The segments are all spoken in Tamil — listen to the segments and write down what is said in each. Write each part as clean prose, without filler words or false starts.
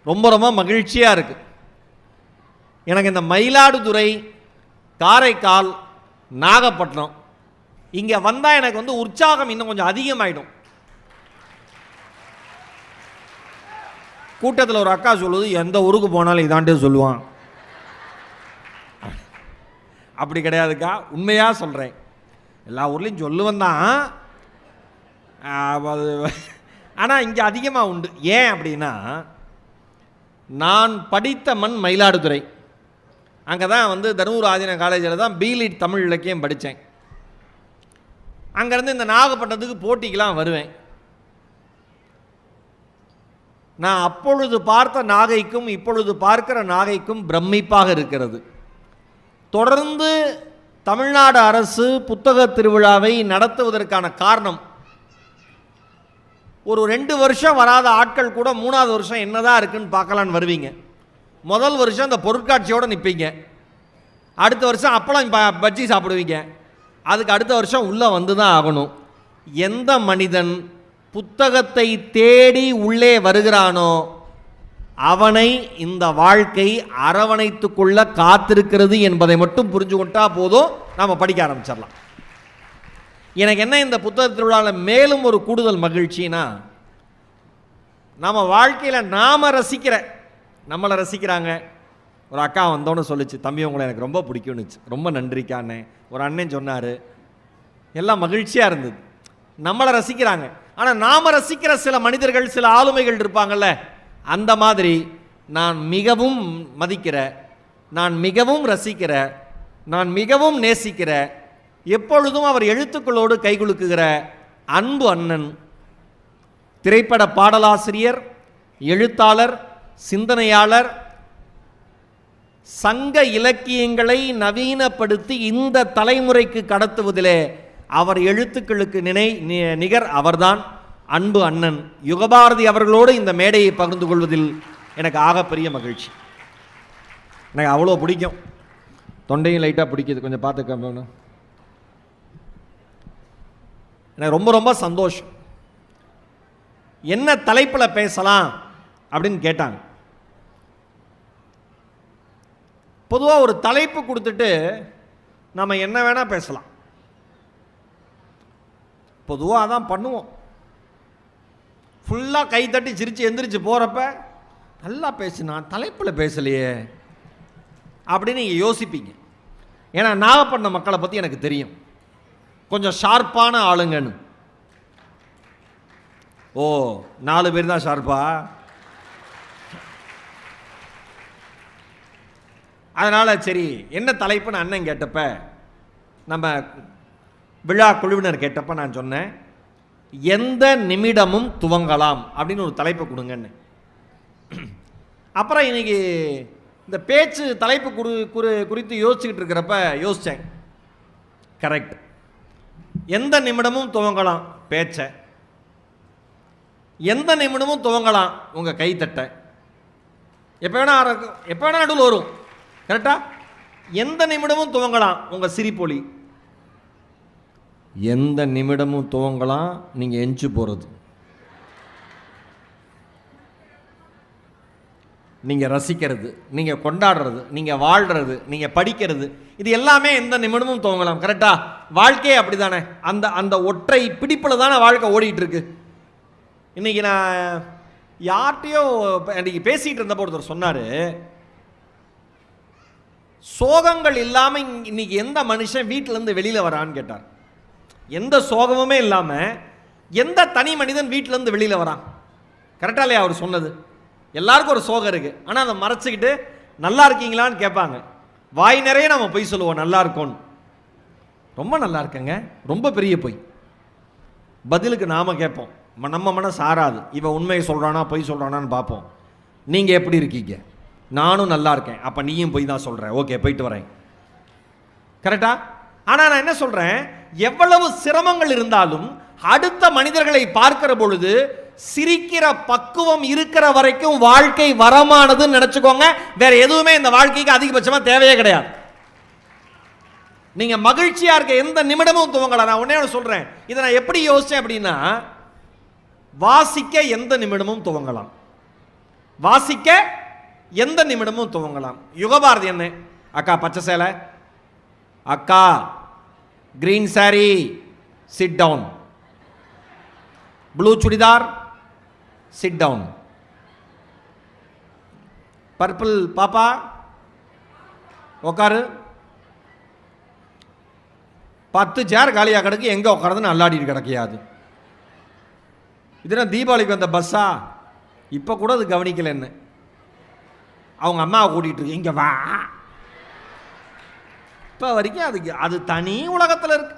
ரொம்ப ரொம்ப மகிழ்ச்சியாக இருக்குது. எனக்கு இந்த மயிலாடுதுறை, காரைக்கால், நாகப்பட்டினம் இங்கே வந்தால் எனக்கு உற்சாகம் இன்னும் கொஞ்சம் அதிகமாகிடும். கூட்டத்தில் ஒரு அக்கா சொல்லுது, எந்த ஊருக்கு போனாலும் இதாண்டே சொல்லுவான். அப்படி கிடையாதுக்கா, உண்மையாக சொல்கிறேன். எல்லா ஊர்லேயும் சொல்லுவேன் தான், ஆனால் இங்கே அதிகமாக உண்டு. ஏன் அப்படின்னா, நான் படித்த மண் மயிலாடுதுறை. அங்கே தான் தருமபுரி ஆதீன காலேஜில் தான் பிலிட் தமிழ் இலக்கியம் படித்தேன். அங்கேருந்து இந்த நாகப்பட்டினத்துக்கு போட்டிக்கெலாம் வருவேன். நான் அப்பொழுது பார்த்த நாகைக்கும் இப்பொழுது பார்க்கிற நாகைக்கும் பிரமிப்பாக இருக்கிறது. தொடர்ந்து தமிழ்நாடு அரசு புத்தக திருவிழாவை நடத்துவதற்கான காரணம், ஒரு 2 வருஷம் வராத ஆட்கள் கூட 3வது வருஷம் என்னதான் இருக்குன்னு பார்க்கலான்னு வருவீங்க. முதல் வருஷம் அந்த பொருட்காட்சியோடு நிற்பீங்க. அடுத்த வருஷம் அப்பளம் பஜ்ஜி சாப்பிடுவீங்க. அதுக்கு அடுத்த வருஷம் உள்ளே வந்து தான் ஆகணும். எந்த மனிதன் புத்தகத்தை தேடி உள்ளே வருகிறானோ அவனை இந்த வாழ்க்கை அரவணைத்து கொள்ள காத்திருக்கிறது என்பதை மட்டும் புரிஞ்சு கொண்டா போதும், நாம் படிக்க ஆரம்பிச்சிடலாம். எனக்கு என்ன இந்த புத்தக திருவிழாவில் மேலும் ஒரு கூடுதல் மகிழ்ச்சினா, நம்ம வாழ்க்கையில் நம்மளை ரசிக்கிறாங்க. ஒரு அக்கா வந்தோன்னு சொல்லிச்சு, தம்பி உங்களை எனக்கு ரொம்ப பிடிக்கும்னுச்சு. ரொம்ப நன்றிக்காண்ணே. ஒரு அண்ணன் சொன்னார், எல்லாம் மகிழ்ச்சியாக இருந்தது. நம்மளை ரசிக்கிறாங்க. ஆனால் நாம் ரசிக்கிற சில மனிதர்கள், சில ஆளுமைகள் இருப்பாங்கள்ல, அந்த மாதிரி நான் மிகவும் மதிக்கிற, நான் மிகவும் ரசிக்கிற, நான் மிகவும் நேசிக்கிற, எப்பொழுதும் அவர் எழுத்துக்களோடு கைகுலுக்குகிற அன்பு அண்ணன், திரைப்பட பாடலாசிரியர், எழுத்தாளர், சிந்தனையாளர், சங்க இலக்கியங்களை நவீனப்படுத்தி இந்த தலைமுறைக்கு கடத்துவதிலே அவர் எழுத்துக்களுக்கு நிகர் அவர்தான் அன்பு அண்ணன் யுகபாரதி அவர்களோடு இந்த மேடையை பகிர்ந்து கொள்வதில் எனக்கு ஆகப்பெரிய மகிழ்ச்சி. எனக்கு அவ்வளோ பிடிக்கும். தொண்டையும் லைட்டாக பிடிக்குது, கொஞ்சம் பார்த்துக்க. எனக்கு ரொம்ப ரொம்ப சந்தோஷம். என்ன தலைப்பில் பேசலாம் அப்படின்னு கேட்டாங்க. பொதுவாக ஒரு தலைப்பு கொடுத்துட்டு நம்ம என்ன வேணால் பேசலாம். பொதுவாக அதான் பண்ணுவோம். ஃபுல்லாக கை தட்டி சிரித்து எந்திரிச்சு போகிறப்ப, நல்லா பேசுனா தலைப்பில் பேசலையே அப்படின்னு நீங்கள் யோசிப்பீங்க. ஏன்னா நாகப்பட்டினம் மக்களை பற்றி எனக்கு தெரியும், கொஞ்சம் ஷார்ப்பான ஆளுங்கன்னு. ஓ, 4 பேர் தான் ஷார்ப்பா? அதனால் சரி, என்ன தலைப்புன்னு அண்ணன் கேட்டப்ப, நம்ம விழா குழுவினர் கேட்டப்ப நான் சொன்னேன், எந்த நிமிடமும் துவங்கலாம் அப்படின்னு ஒரு தலைப்பு கொடுங்கன்னு. அப்புறம் இன்னைக்கு இந்த பேச்சு தலைப்பு குறித்து யோசிச்சுக்கிட்டு இருக்கிறப்ப யோசித்தேன், கரெக்ட், எந்த நிமிடமும் துவங்கலாம் பேச்ச, எந்த நிமிடமும் துவங்கலாம் உங்கள் கைத்தட்ட, எப்போ வேணா நடுவில் வரும், கரெக்டா? எந்த நிமிடமும் துவங்கலாம் உங்கள் சிரிப்பொலி, எந்த நிமிடமும் துவங்கலாம் நீங்கள் எஞ்சி போகிறது, நீங்கள் ரசிக்கிறது, நீங்கள் கொண்டாடுறது, நீங்கள் வாழ்கிறது, நீங்கள் படிக்கிறது, இது எல்லாமே எந்த நிமிடமும் துவங்கலாம். கரெக்டா? வாழ்க்கையே அப்படி தானே, அந்த ஒற்றை பிடிப்பில் தானே வாழ்க்கை ஓடிட்டு இருக்கு. இன்னைக்கு நான் யார்கிட்டையோ அன்றைக்கி பேசிகிட்டு இருந்தப்போ ஒருத்தர் சொன்னார், சோகங்கள் இல்லாமல் இன்னைக்கு எந்த மனுஷன் வீட்டிலேருந்து வெளியில் வரான்னு கேட்டார். எந்த சோகமுமே இல்லாமல் எந்த தனி மனிதன் வீட்டிலேருந்து வெளியில் வரான்? கரெக்டாக இல்லையா அவர் சொன்னது? எல்லாருக்கும் ஒரு சோகம் இருக்குது, ஆனால் அதை மறைச்சிக்கிட்டு நல்லா இருக்கீங்களான்னு கேட்பாங்க. வாய் நிறைய நம்ம பொய் சொல்லுவோம், நல்லா இருக்கோன்னு. ரொம்ப நல்லா இருக்கேங்க, ரொம்ப பெரிய பொய். பதிலுக்கு நாம் கேட்போம், நம்ம மனசு ஆறாது, இவன் உண்மையை சொல்கிறானா பொய் சொல்கிறானான்னு பார்ப்போம். நீங்கள் எப்படி இருக்கீங்க? நானும் நல்லா இருக்கேன். அப்போ நீயும் பொய் தான் சொல்கிற, ஓகே போயிட்டு வரேன். கரெக்டா? ஆனால் நான் என்ன சொல்கிறேன், எவ்வளவு சிரமங்கள் இருந்தாலும் அடுத்த மனிதர்களை பார்க்கிற பொழுது சிரிக்கிற பக்குவம் இருக்கிற வரைக்கும் வாழ்க்கை வரமானதுன்னு நினச்சிக்கோங்க. வேற எதுவுமே இந்த வாழ்க்கைக்கு அதிகபட்சமாக தேவையே கிடையாது. நீங்கள் மகிழ்ச்சியாக இருக்க எந்த நிமிடமும் துவங்கலாம். நான் உடனே சொல்கிறேன், இதை நான் எப்படி யோசித்தேன் அப்படின்னா, வாசிக்க எந்த நிமிடமும் துவங்கலாம், வாசிக்க எந்த நிமிடமும் துவங்கலாம். யுகபாரதி என்ன, அக்கா பச்சை சேலை, அக்கா green sari, sit down. Blue churidar, sit down. Purple பாப்பா உட்காரு. 10 சேர் காலியாக கிடக்கு, எங்கே உட்காருதுன்னு அல்லாடிட்டு கிடக்கையாது. இதுனா தீபாவளிக்கு வந்த பஸ்ஸா? இப்போ கூட அது கவனிக்கல. என்ன அவங்க அம்மாவை கூட்டிகிட்டு இருக்கு, இங்கே வா. இப்போ வரைக்கும் அதுக்கு அது தனி உலகத்தில் இருக்கு.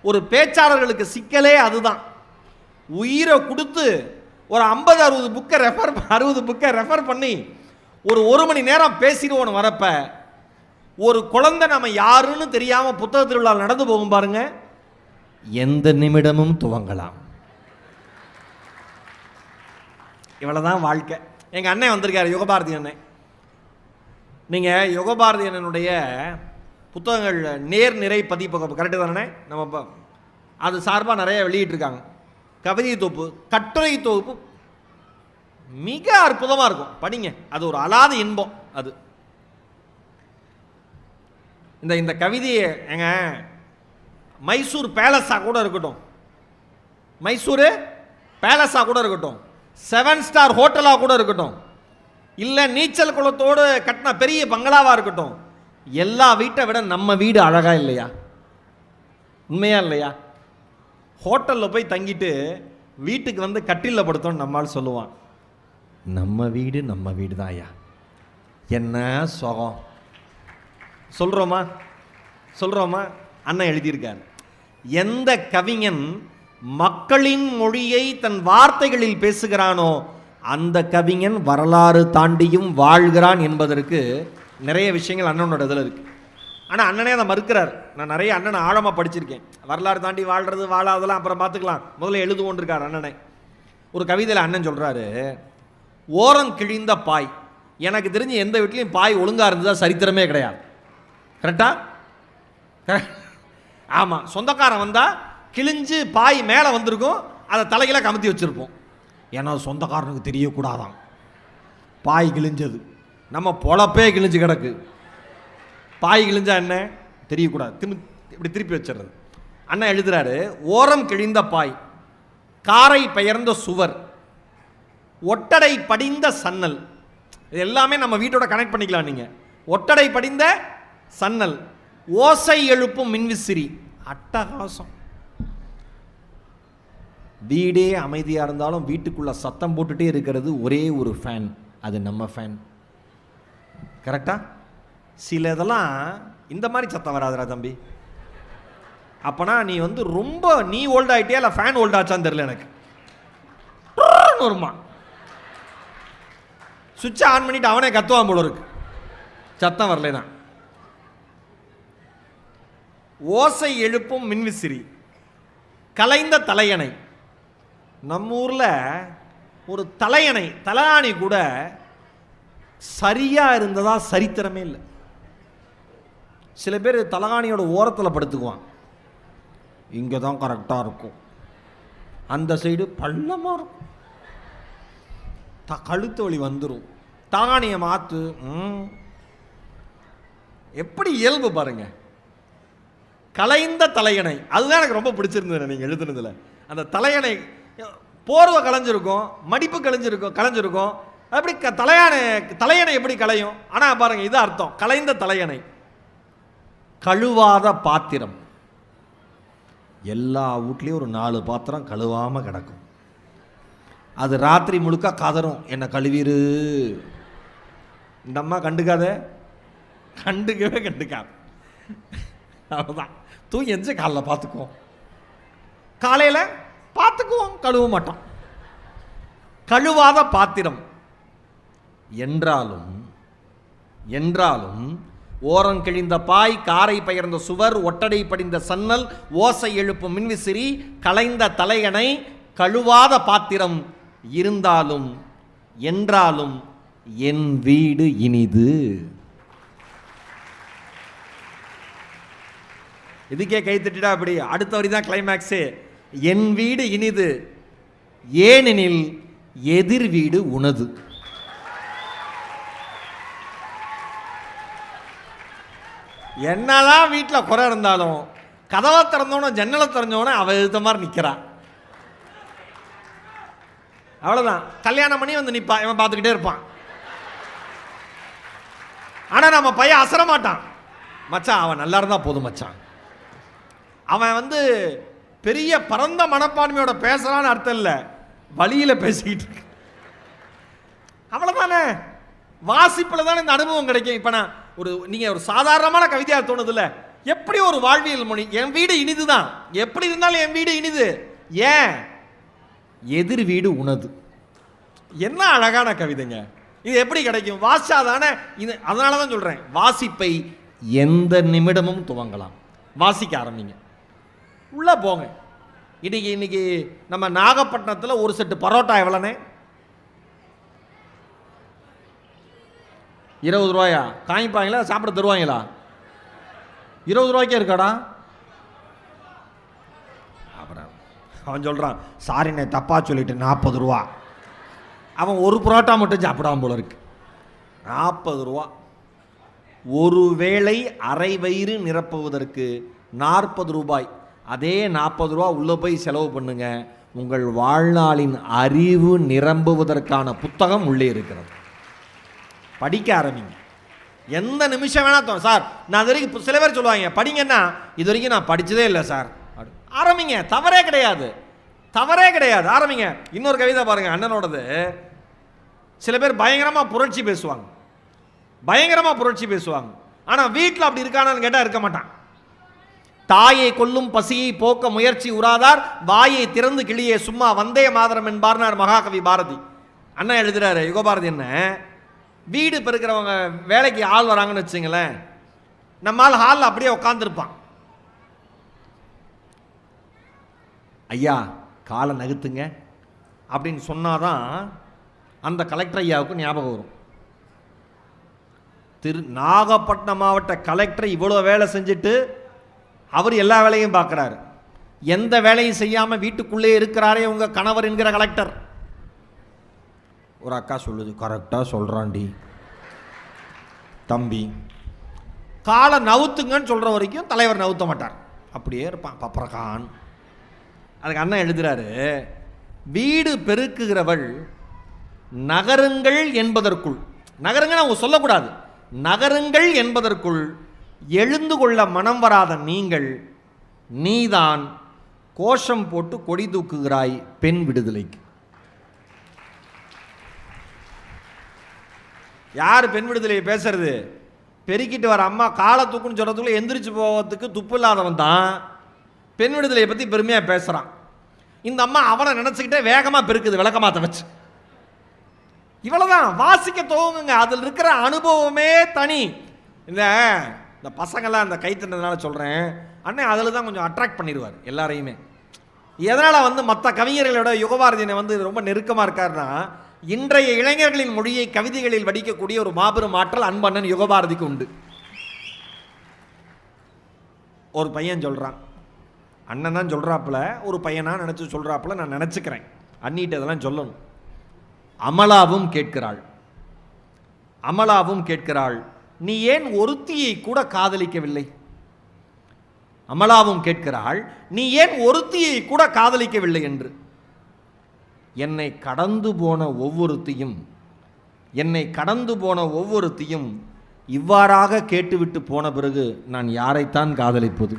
ஒரு பேச்சாளர்களுக்கு சிக்கலே அதுதான். உயிரை கொடுத்து ஒரு 50-60 புக்கை ரெஃபர் பண்ணி ஒரு மணி நேரம் பேசிடுவோன்னு வரப்ப ஒரு குழந்தை நம்ம யாருன்னு தெரியாம புத்தக திருவிழா நடந்து போகும் பாருங்க, எந்த நிமிடமும் துவங்கலாம். இவ்வளவுதான் வாழ்க்கை. எங்க அண்ணன் வந்திருக்காரு, யுகபாரதி அண்ணன். நீங்க யுகபாரதி அண்ணனுடைய புத்தகங்கள் நேர் நிறை பதிப்பகம் கரெக்டு தானே? நம்ம அது சார்பாக நிறைய வெளியிட்டிருக்காங்க. கவிதை தொகுப்பு, கட்டுரை தொகுப்பு மிக அற்புதமாக இருக்கும், படிங்க. அது ஒரு அலாத இன்பம். அது இந்த கவிதையை எங்க மைசூர் பேலஸாக கூட இருக்கட்டும், மைசூர் பேலஸாக கூட இருக்கட்டும், 7 ஸ்டார் ஹோட்டலாக கூட இருக்கட்டும், இல்லை நீச்சல் குளத்தோடு கட்டின பெரிய பங்களாவாக இருக்கட்டும், எல்லா வீட்டை விட நம்ம வீடு அழகா இல்லையா? உண்மையா இல்லையா? ஹோட்டலில் போய் தங்கிட்டு வீட்டுக்கு வந்து கட்டிலில் படுத்தோன்னு நம்மால் சொல்லுவான், நம்ம வீடு தான் ஐயா, என்ன சுகம். சொல்கிறோமா? அண்ணன் எழுதியிருக்கார், எந்த கவிஞன் மக்களின் மொழியை தன் வார்த்தைகளில் பேசுகிறானோ அந்த கவிஞன் வரலாறு தாண்டியும் வாழ்கிறான் என்பதற்கு நிறைய விஷயங்கள் அண்ணனோட இதில் இருக்கு. ஆனால் அண்ணனே அதை மறுக்கிறார். நான் நிறைய அண்ணனை ஆழமாக படிச்சிருக்கேன். வரலாறு தாண்டி வாழ்றது வாழாதெல்லாம் அப்புறம் பார்த்துக்கலாம், முதல்ல எழுதுவோன்னு இருக்கார் அண்ணனை. ஒரு கவிதையில் அண்ணன் சொல்கிறாரு, ஓரம் கிழிந்த பாய். எனக்கு தெரிஞ்சு எந்த வீட்லையும் பாய் ஒழுங்காக இருந்ததா சரித்திரமே கிடையாது. கரெக்டா? ஆமாம், சொந்தக்காரன் வந்தால் கிழிஞ்சு பாய் மேலே வந்திருக்கும், அதை தலையில கமுத்தி வச்சுருப்போம். ஏன்னா சொந்தக்காரனுக்கு தெரியக்கூடாதான் பாய் கிழிஞ்சது. நம்ம பொழப்பே கிழிஞ்சு கிடக்கு, பாய் கிழிஞ்சா என்ன தெரியக்கூடாது, இப்படி திருப்பி வச்சிடுறது. அண்ணன் எழுதுறாரு, ஓரம் கிழிந்த பாய், காரை பெயர்ந்த சுவர், ஒட்டடை படிந்த சன்னல். இது எல்லாமே நம்ம வீட்டோட கனெக்ட் பண்ணிக்கலாம். நீங்கள் ஒட்டடை படிந்த சன்னல், ஓசை எழுப்பும் மின்விசிறி. அட்டகாசம். வீடே அமைதியாக இருந்தாலும் வீட்டுக்குள்ள சத்தம் போட்டுட்டே இருக்கிறது ஒரே ஒரு ஃபேன், அது நம்ம ஃபேன். கரெக்டா? சில இதெல்லாம் இந்த மாதிரி சத்தம் வராதுரா தம்பி. அப்பனா நீ வந்து ரொம்ப நீ ஓல்ட் ஆகிட்டியா இல்லை ஃபேன் ஓல்ட் ஆச்சான்னு தெரியல எனக்கு. வருமா சுவிட்சை ஆன் பண்ணிட்டு அவனே கத்துவான் போல இருக்கு, சத்தம் வரலைனா. ஓசை எழுப்பும் மின்விசிறி, கலைந்த தலையணை. நம்ம ஊரில் ஒரு தலையணை கூட சரியா இருந்ததா சரித்திரமே இல்லை. சில பேர் தலகாணியோட ஓரத்தில் படுத்துக்குவான், இங்கே தான் கரெக்டாக இருக்கும், அந்த சைடு பள்ளமாக இருக்கும், கழுத்து வலி வந்துடும், தலகாணியை மாற்று. எப்படி இயல்பு பாருங்க. கலைந்த தலையணை, அதுதான் எனக்கு ரொம்ப பிடிச்சிருந்தது நீங்கள் எழுதுனதுல. அந்த தலையணை போர்வை கலைஞ்சிருக்கும், மடிப்பு கலைஞ்சிருக்கும். அப்படி தலையணை எப்படி கலையும்? ஆனால் பாருங்க, இது அர்த்தம், கலைந்த தலையணை. கழுவாத பாத்திரம். எல்லா வீட்லேயும் ஒரு 4 பாத்திரம் கழுவாமல் கிடக்கும். அது ராத்திரி முழுக்க கதரும், என்ன கழுவிரு. இந்த அம்மா கண்டுக்கவே கண்டுக்காது. அவ்வளோதான், தூங்கி எஞ்ச காலைல பார்த்துக்குவோம், காலையில் பார்த்துக்குவோம், கழுவ மாட்டோம். கழுவாத பாத்திரம். என்றாலும் ஓரம் கிழிந்த பாய், காரை பெயர்ந்த சுவர், ஒட்டடை படிந்த சன்னல், ஓசை எழுப்பும் மின்விசிறி, கலைந்த தலையணை, கழுவாத பாத்திரம். என்றாலும் என் வீடு இனிது. இதுக்கே கை தட்டிடா. அப்படி அடுத்த வரி தான் கிளைமேக்ஸே. என் வீடு இனிது, ஏனெனில் எதிர் வீடு உனது. என்னதான் வீட்டில் குறை இருந்தாலும் கதவை திறந்தோன ஜன்னலை திறந்தோன்னே அவள் எழுத்த மாதிரி நிற்கிறான். அவ்வளோதான். கல்யாணம் பண்ணி வந்து நிற்பா, இவன் பார்த்துக்கிட்டே இருப்பான். ஆனால் நம்ம பையன் அசர மாட்டான். மச்சான் அவன் நல்லா இருந்தா போதும் மச்சான். அவன் வந்து பெரிய பரந்த மனப்பான்மையோட பேசுறான்னு அர்த்தம் இல்லை, வழியில் பேசிக்கிட்டு இருக்கு. அவ்வளோதானே. வாசிப்பில் தானே இந்த அனுபவம் கிடைக்கும். இப்போ நான் நீங்கள் ஒரு சாதாரணமான கவிதையாக தோணுது இல்லை, எப்படி ஒரு வாழ்வியல் மொழி. என் வீடு இனிது தான், எப்படி இருந்தாலும் என் வீடு இனிது. ஏன்? எதிர் வீடு உனது. என்ன அழகான கவிதைங்க இது. எப்படி கிடைக்கும்? வாசாதானே இது. அதனால தான் சொல்கிறேன், வாசிப்பை எந்த நிமிடமும் துவங்கலாம். வாசிக்க ஆரம்பிங்க, உள்ளே போங்க. இன்னைக்கு நம்ம நாகப்பட்டினத்தில் ஒரு செட்டு பரோட்டா எவ்வளோனே? 20 ரூபாயா? காமிப்பாங்களா? சாப்பிட தருவாங்களா? 20 ரூபாய்க்கே இருக்காடா. அப்புறம் அவன் சொல்கிறான், சாரிண்ணே தப்பா சொல்லிட்டு 40 ரூபா. அவன் ஒரு புரோட்டா மட்டும் சாப்பிடாம போல இருக்கு. 40 ரூபா. ஒரு வேளை அரை வயிறு நிரப்புவதற்கு 40 ரூபாய். அதே 40 ரூபா உள்ளே போய் செலவு பண்ணுங்க, உங்கள் வாழ்நாளின் அறிவு நிரம்புவதற்கான புத்தகம் உள்ளே இருக்கிறது. படிக்க ஆரம்பிங்க. எந்த நிமிஷம் வேணா தோணும். சார் நான் இது வரைக்கும், சில பேர் சொல்லுவாங்க படிங்கன்னா, இது வரைக்கும் நான் படித்ததே இல்லை சார். ஆரம்பிங்க, தவறே கிடையாது, தவறே கிடையாது. ஆரம்பிங்க. இன்னொரு கவிதை பாருங்க, அண்ணனோடது. சில பேர் பயங்கரமாக புரட்சி பேசுவாங்க, பயங்கரமாக புரட்சி பேசுவாங்க. ஆனால் வீட்டில் அப்படி இருக்கானான்னு கேட்டால் இருக்க மாட்டான். தாயை கொல்லும் பசியை போக்க முயற்சி உறாதார், வாயை திறந்து கிளியே சும்மா வந்தே மாதரம் என்பார்னார் மகாகவி பாரதி. அண்ணன் எழுதுறாரு, யுகபாரதி என்ன, வீடு பெருக்கிறவங்க வேலைக்கு ஆள் வராங்கன்னு வச்சுங்களேன், நம்மால் ஹாலில் அப்படியே உட்காந்துருப்பான். ஐயா காலை நகுத்துங்க அப்படின்னு சொன்னாதான் அந்த கலெக்டர் ஐயாவுக்கு ஞாபகம் வரும். நாகப்பட்டினம் மாவட்ட கலெக்டர் இவ்வளோ வேலை செஞ்சுட்டு அவர் எல்லா வேலையும் பார்க்குறாரு. எந்த வேலையும் செய்யாமல் வீட்டுக்குள்ளே இருக்கிறாரே உங்கள் கணவர் என்கிற கலெக்டர். ஒரு அக்கா சொல்லுது, கரெக்டாக சொல்கிறான்டி தம்பி, காலை நவுத்துங்கன்னு சொல்கிற வரைக்கும் தலைவர் நவுத்த மாட்டார், அப்படியே இருப்பான் பப்பரகான். அதுக்கு அண்ணன் எழுதுறாரு, வீடு பெருக்குகிறவள் நகருங்கள் என்பதற்குள், நகருங்க அவங்க சொல்லக்கூடாது, நகருங்கள் என்பதற்குள் எழுந்து கொள்ள மனம் வராத நீங்கள், நீதான் கோஷம் போட்டு கொடி தூக்குகிறாய் பெண் விடுதலைக்கு. யார் பெண் விடுதலையை பேசுறது? பெருக்கிட்டு வர அம்மா காலை தூக்குன்னு சொல்றதுக்குள்ள எந்திரிச்சு போகிறதுக்கு துப்பு இல்லாதவன் தான் பெண் விடுதலையை பற்றி பெருமையாக பேசுகிறான். இந்த அம்மா அவனை நினச்சிக்கிட்டே வேகமாக பெருக்குது விளக்கமாத்த வச்சு. இவ்வளோதான். வாசிக்க துவங்குங்க, அதில் இருக்கிற அனுபவமே தனி. இந்த பசங்கள்லாம் அந்த கைத்தன்றதுனால சொல்கிறேன், அண்ணன் அதில் தான் கொஞ்சம் அட்ராக்ட் பண்ணிடுவார் எல்லாரையுமே. எதனால் வந்து மற்ற கவிஞர்களோட யுகபாரதியை வந்து ரொம்ப நெருக்கமாக இருக்காருன்னா, இன்றைய இளைஞர்களின் மொழியை கவிதைகளில் வடிக்கக்கூடிய ஒரு மாபெரும் ஆற்றல் அன்பண்ணன் யுகபாரதிக்கு உண்டு. ஒரு பையன் சொல்கிறான், அண்ணன் தான் சொல்கிறாப்புல, ஒரு பையனாக நினச்சி சொல்கிறாப்புல நான் நினச்சிக்கிறேன், அண்ணிட்டு அதெல்லாம் சொல்லணும். அமலாவும் கேட்கிறாள், அமலாவும் கேட்கிறாள், நீ ஏன் ஒருத்தியை கூட காதலிக்கவில்லை? அமலாவும் கேட்கிறாள், நீ ஏன் ஒருத்தியை கூட காதலிக்கவில்லை என்று. என்னை கடந்து போன ஒவ்வொருத்தையும், என்னை கடந்து போன ஒவ்வொருத்தையும் இவ்வாறாக கேட்டுவிட்டு போன பிறகு நான் யாரைத்தான் காதலிப்பது?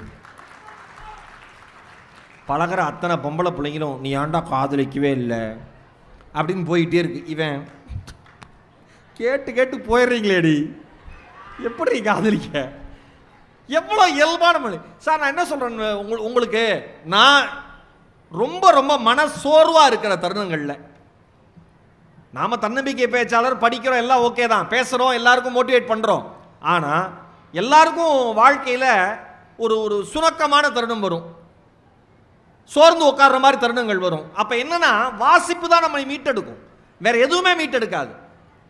பழகிற அத்தனை பொம்பளை பிள்ளைங்களும் நீ ஏன்டா காதலிக்கவே இல்லை அப்படின்னு போயிட்டே இருக்கு. இவன் கேட்டு கேட்டு போயிடுறீங்களேடி, எப்படி காதலிக்க? எவ்வளோ இயல்பான மொழி சார். நான் என்ன சொல்கிறேன் உங்களுக்கு, நான் ரொம்ப ரொம்ப மன சோர்வாக இருக்கிற தருணங்களில், நாம் தன்னம்பிக்கை பேச்சாளர் படிக்கிறோம், எல்லாம் ஓகே தான், பேசுகிறோம், எல்லாருக்கும் மோட்டிவேட் பண்ணுறோம். ஆனால் எல்லாருக்கும் வாழ்க்கையில் ஒரு ஒரு சுணக்கமான தருணம் வரும், சோர்ந்து உட்கார்ற மாதிரி தருணங்கள் வரும். அப்போ என்னன்னா, வாசிப்பு தான் நம்மை மீட்டெடுக்கும், வேற எதுவுமே மீட்டெடுக்காது.